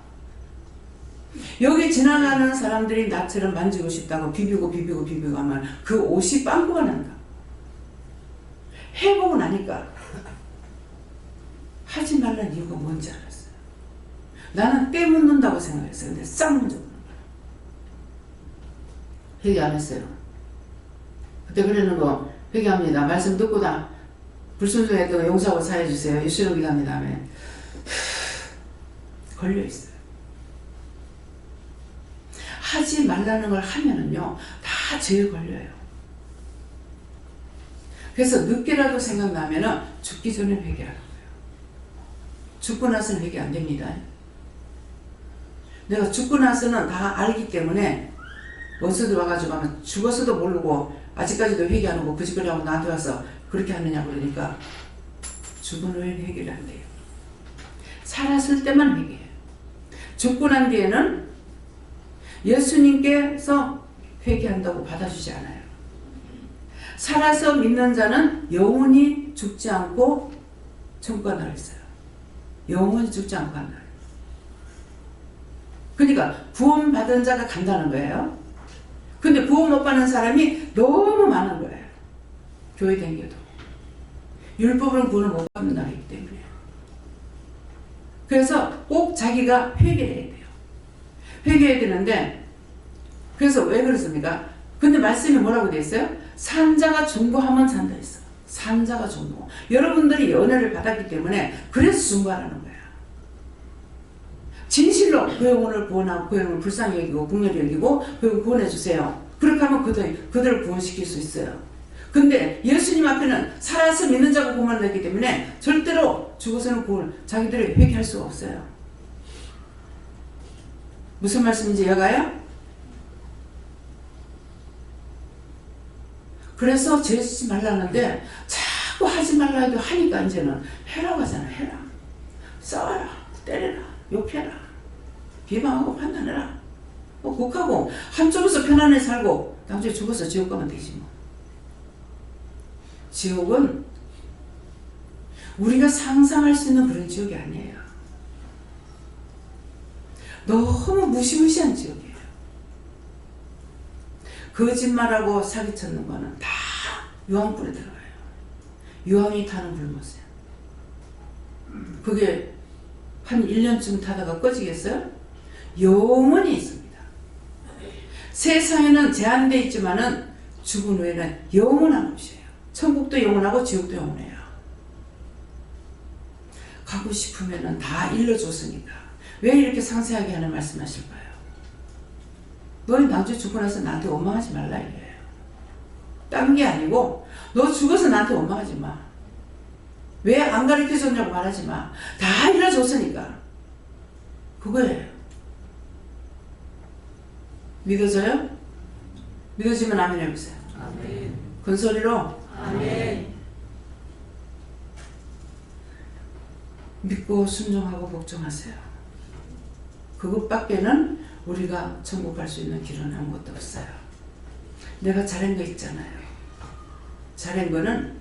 [SPEAKER 1] 여기 지나가는 사람들이 나처럼 만지고 싶다고 비비고 하면 그 옷이 빵꾸가 난다. 해보고 나니까 하지 말라는 이유가 뭔지 알았어요. 나는 때 묻는다고 생각했어요. 근데 싹 문져보는 거야. 회개 안 했어요. 그때 그러는 거 회개합니다. 말씀 듣고 다 불순종했던 거 용서하고 사해주세요. 예수님 기도합니다. 아멘. 걸려있어요. 하지 말라는 걸 하면은요 다 죄에 걸려요. 그래서 늦게라도 생각나면은 죽기 전에 회개하라고요. 죽고 나서는 회개 안 됩니다. 내가 죽고 나서는 다 알기 때문에 원수들 와가지고 하면 죽었어도 모르고 아직까지도 회개 안 하고 그짓거리하고 나한테 와서 그렇게 하느냐 그러니까 죽은 후에는 회개를 안 돼요. 살았을 때만 회개해요. 죽고 난 뒤에는 예수님께서 회개한다고 받아주지 않아요. 살아서 믿는 자는 영원히 죽지 않고 천국 간다고 했어요. 영원히 죽지 않고 간다. 그러니까 구원 받은 자가 간다는 거예요. 근데 구원 못 받는 사람이 너무 많은 거예요. 교회 다녀도 율법으로는 구원을 못 받는다고 했기 때문에. 그래서 꼭 자기가 회개해야 돼요. 회개해야 되는데 그래서 왜 그렇습니까? 근데 말씀이 뭐라고 되어 있어요? 산자가 중보하면 산다 했어. 산자가 중보. 여러분들이 연애를 받았기 때문에 그래서 중보하라는 거야. 진실로 그 영혼을 구원하고 그 영혼을 불쌍히 여기고 긍휼히 여기고 그 영혼 구원해 주세요. 그렇게 하면 그들을 구원시킬 수 있어요. 근데 예수님 앞에는 살아서 믿는 자가 구원을 했기 때문에 절대로 죽어서는 구원 자기들이 회개할 수가 없어요. 무슨 말씀인지 이해가요? 그래서 죄 짓지 말라는데 자꾸 하지 말라 해도 하니까 이제는 해라고 하잖아. 해라. 싸워라. 때려라. 욕해라. 비방하고 판단해라. 곡하고 한쪽에서 편안하게 살고 나중에 죽어서 지옥 가면 되지 뭐. 지옥은 우리가 상상할 수 있는 그런 지옥이 아니에요. 너무 무시무시한 지옥이에요. 거짓말하고 사기쳤는 거는 다 유황불에 들어가요. 유황이 타는 불못이에요. 그게 한 1년쯤 타다가 꺼지겠어요? 영원히 있습니다. 세상에는 제한되어 있지만은 죽은 후에는 영원한 곳이에요. 천국도 영원하고 지옥도 영원해요. 가고 싶으면은 다 일러줬으니까 왜 이렇게 상세하게 하는 말씀하실까요? 너희 나중에 죽고 나서 나한테 원망하지 말라 이래요. 딴 게 아니고 너 죽어서 나한테 원망하지 마. 왜 안 가르쳐줬냐고 말하지 마. 다 일러줬으니까. 그거예요. 믿어져요? 믿어지면 아멘 해보세요.
[SPEAKER 2] 아멘.
[SPEAKER 1] 큰 소리로
[SPEAKER 2] 아멘.
[SPEAKER 1] 믿고 순종하고 복종하세요. 그것밖에는 우리가 천국 갈 수 있는 길은 아무것도 없어요. 내가 잘한 거 있잖아요. 잘한 거는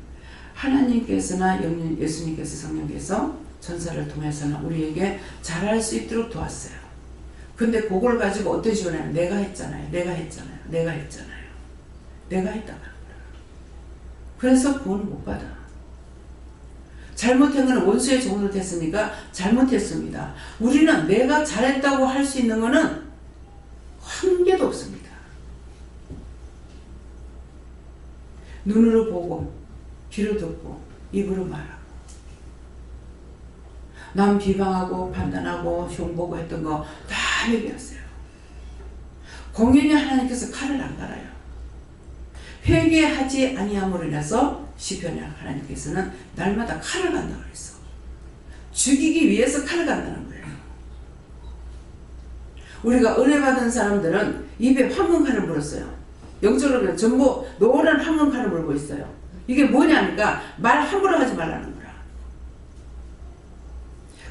[SPEAKER 1] 하나님께서나 예수님께서 성령께서 전사를 통해서는 우리에게 잘할 수 있도록 도왔어요. 근데 그걸 가지고 어떤 식으로 하냐면 내가 했잖아요. 내가 했잖아요. 내가 했잖아요. 내가 했다고 하는 거야. 그래서 구원을 못 받아. 잘못한 거는 원수의 종으로 됐으니까 잘못했습니다. 우리는 내가 잘했다고 할 수 있는 거는 한 개도 없습니다. 눈으로 보고 귀로 듣고 입으로 말하고 남 비방하고 판단하고 흉보고 했던 거 다 회개했어요. 공연히 하나님께서 칼을 안 갈아요. 회개하지 아니함으로 인해서 시편에 하나님께서는 날마다 칼을 간다고 그랬어. 죽이기 위해서 칼을 간다는 거예요. 우리가 은혜 받은 사람들은 입에 황금칼을 물었어요. 영적으로 보면 전부 노란 황금칼을 물고 있어요. 이게 뭐냐니까 말 함부로 하지 말라는 거야.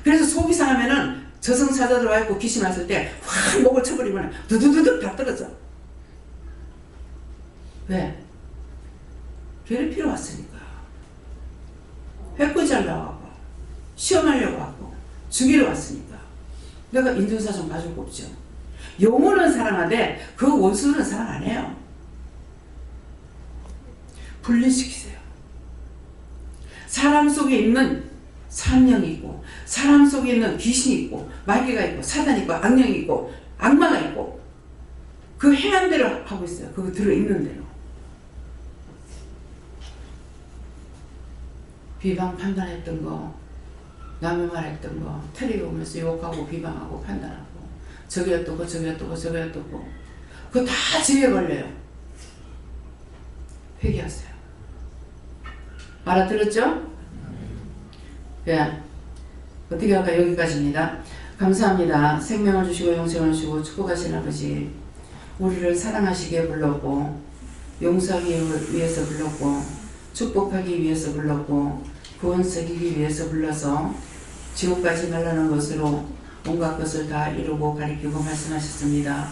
[SPEAKER 1] 그래서 속이 상하면은 저승사자들 와있고 귀신 왔을 때 확 목을 쳐버리면 두두두둑 다 떨어져. 왜? 괴롭히러 왔으니까. 해코지하려고 하고 시험하려고 하고 죽이러 왔으니까 내가 인증사 좀 봐줄 거 없죠. 영혼은 사랑하되 그 원수는 사랑 안 해요. 분리시키세요. 사람 속에 있는 산령이 있고 사람 속에 있는 귀신이 있고 마귀가 있고 사단이 있고 악령이 있고 악마가 있고 그 해안 대로 하고 있어요. 그거 들어있는 대로. 비방 판단했던 거, 남의 말했던 거, 테레비 보면서 욕하고 비방하고 판단하고, 저게 어떻고 저게 어떻고 저게 어떻고, 그거 다 죄에 걸려요. 회개하세요. 알아들었죠? 예. 어떻게 할까? 여기까지입니다. 감사합니다. 생명을 주시고 영생을 주시고 축복하신 아버지, 우리를 사랑하시기에 불렀고 용서하기 위해서 불렀고 축복하기 위해서 불렀고 구원시키기 위해서 불러서 지옥까지 날라는 것으로 온갖 것을 다 이루고 가리키고 말씀하셨습니다.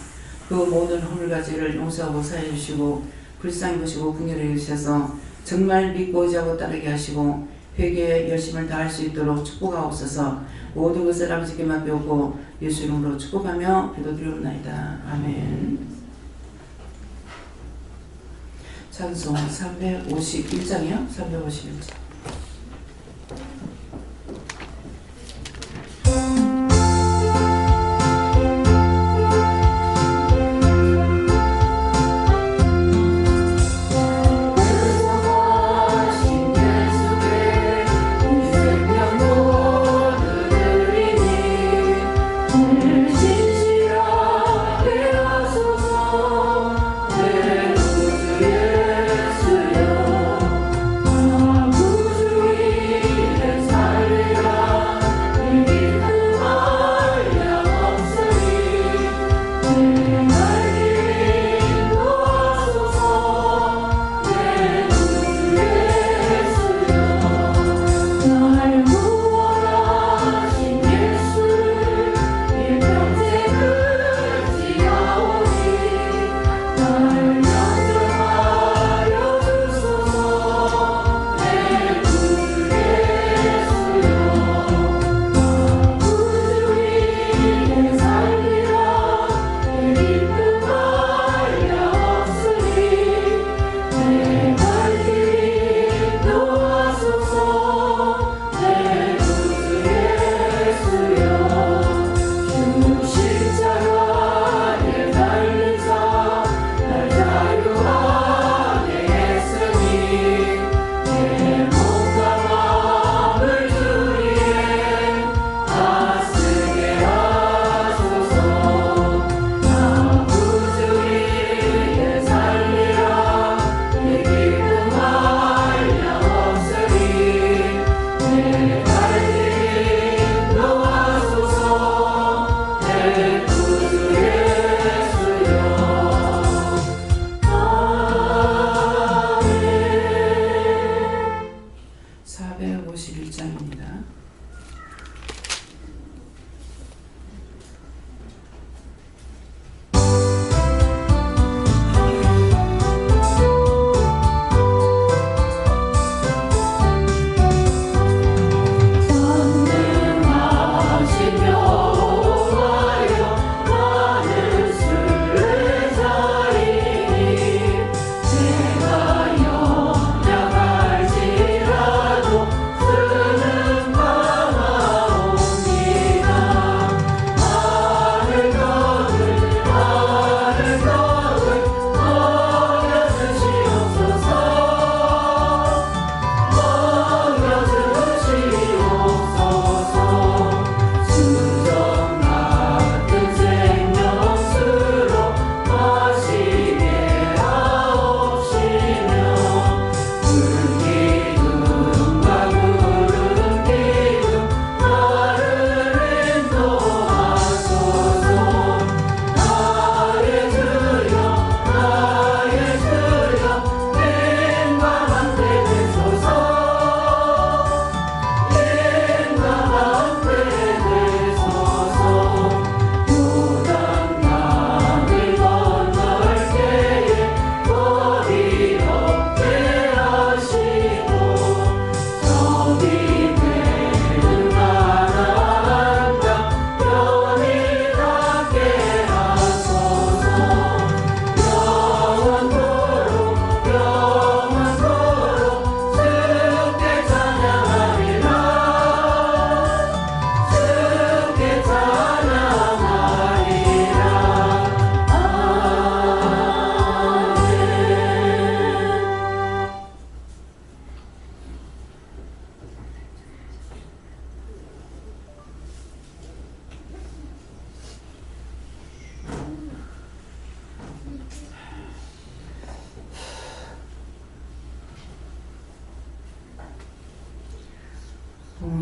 [SPEAKER 1] 그 모든 허물가지를 용서하고 사해 주시고 불쌍히 보시고 긍휼히 여기셔서 정말 믿고 의지하고 따르게 하시고 회개에 열심을 다할 수 있도록 축복하옵소서. 모든 것을 아버지께 맡겨오고 예수 이름으로 축복하며 기도드리옵나이다. 아멘. 찬송 351장이요? 351장.
[SPEAKER 2] 예수여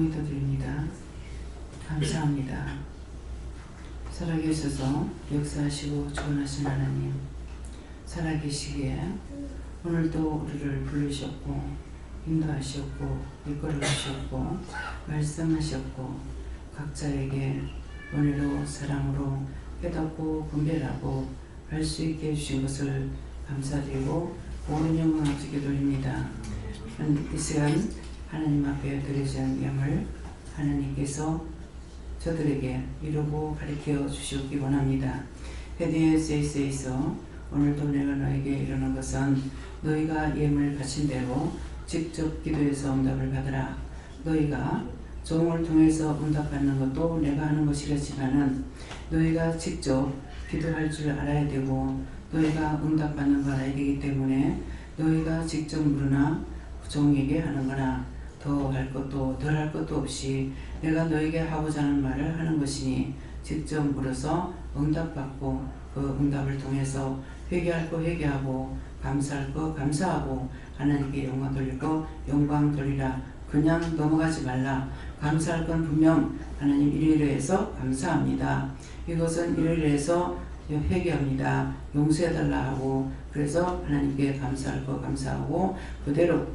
[SPEAKER 1] 공의도 드립니다. 감사합니다. 살아계셔서 역사하시고 주원하신 하나님, 살아계시기에 오늘도 우리를 부르셨고 인도하셨고 이끌어가셨고 말씀하셨고 각자에게 은혜로 사랑으로 깨닫고 분별하고 할 수 있게 해주신 것을 감사드리고 온 영광 아버지께 돌립니다. 이 시간 하나님 앞에 드리는 예물 하나님께서 저들에게 이루고 가르쳐 주시기 원합니다. 헤드에세이스에서 오늘도 내가 너에게 이르는 것은 너희가 예물 바친 대로 직접 기도해서 응답을 받으라. 너희가 종을 통해서 응답받는 것도 내가 하는 것이라지만은 너희가 직접 기도할 줄 알아야 되고 너희가 응답받는 걸 알아야 되기 때문에 너희가 직접 물으나 종에게 하는 거나 더 할 것도 덜 할 것도 없이 내가 너에게 하고자 하는 말을 하는 것이니 직접 물어서 응답받고 그 응답을 통해서 회개할 거 회개하고 감사할 거 감사하고 하나님께 영광 돌릴 거 영광 돌리라. 그냥 넘어가지 말라. 감사할 건 분명 하나님 이러이러해서 감사합니다. 이것은 이러이러해서 회개합니다. 용서해달라 하고 그래서 하나님께 감사할 거 감사하고 그대로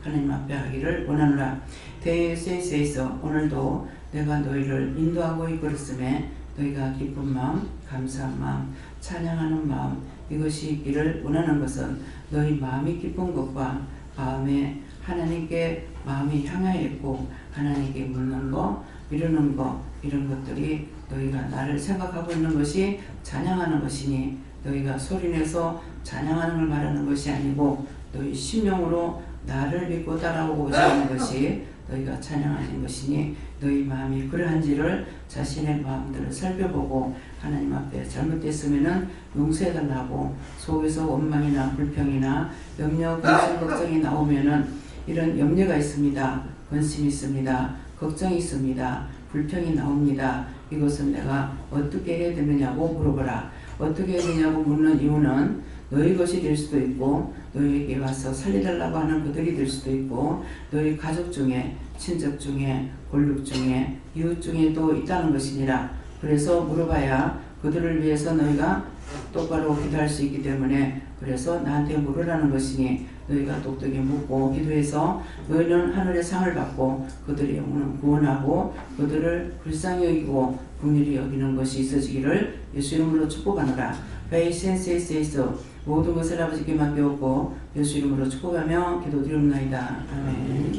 [SPEAKER 1] 하나님 앞에 하기를 원하노라. 데이세이스에서 오늘도 내가 너희를 인도하고 이끌었음에 너희가 기쁜 마음, 감사한 마음, 찬양하는 마음 이것이 있기를 원하는 것은 너희 마음이 기쁜 것과 마음에 하나님께 마음이 향하여 있고 하나님께 묻는 거, 미루는 거 이런 것들이 너희가 나를 생각하고 있는 것이 찬양하는 것이니 너희가 소리내서 찬양하는 걸 말하는 것이 아니고 너희 심령으로 나를 믿고 따라오고자 하는 것이 너희가 찬양하는 것이니 너희 마음이 그러한지를 자신의 마음들을 살펴보고 하나님 앞에 잘못됐으면은 용서해달라고 속에서 원망이나 불평이나 염려, 근심, 걱정이 나오면은 이런 염려가 있습니다. 근심이 있습니다. 걱정이 있습니다. 불평이 나옵니다. 이것은 내가 어떻게 해야 되느냐고 물어보라. 어떻게 해야 되냐고 묻는 이유는 너희 것이 될 수도 있고 너희에게 와서 살려달라고 하는 그들이 될 수도 있고 너희 가족 중에 친척 중에 권력 중에 이웃 중에도 있다는 것이니라. 그래서 물어봐야 그들을 위해서 너희가 똑바로 기도할 수 있기 때문에 그래서 나한테 물으라는 것이니 너희가 똑똑히 묻고 기도해서 너희는 하늘의 상을 받고 그들의 영혼은 구원하고 그들을 불쌍히 여기고 긍휼히 여기는 것이 있어지기를 예수 이름으로 축복하노라. 베이센세이스에서 모든 것을 아버지께 맡겨오고 예수 이름으로 축복하며 기도드리옵나이다. 아멘.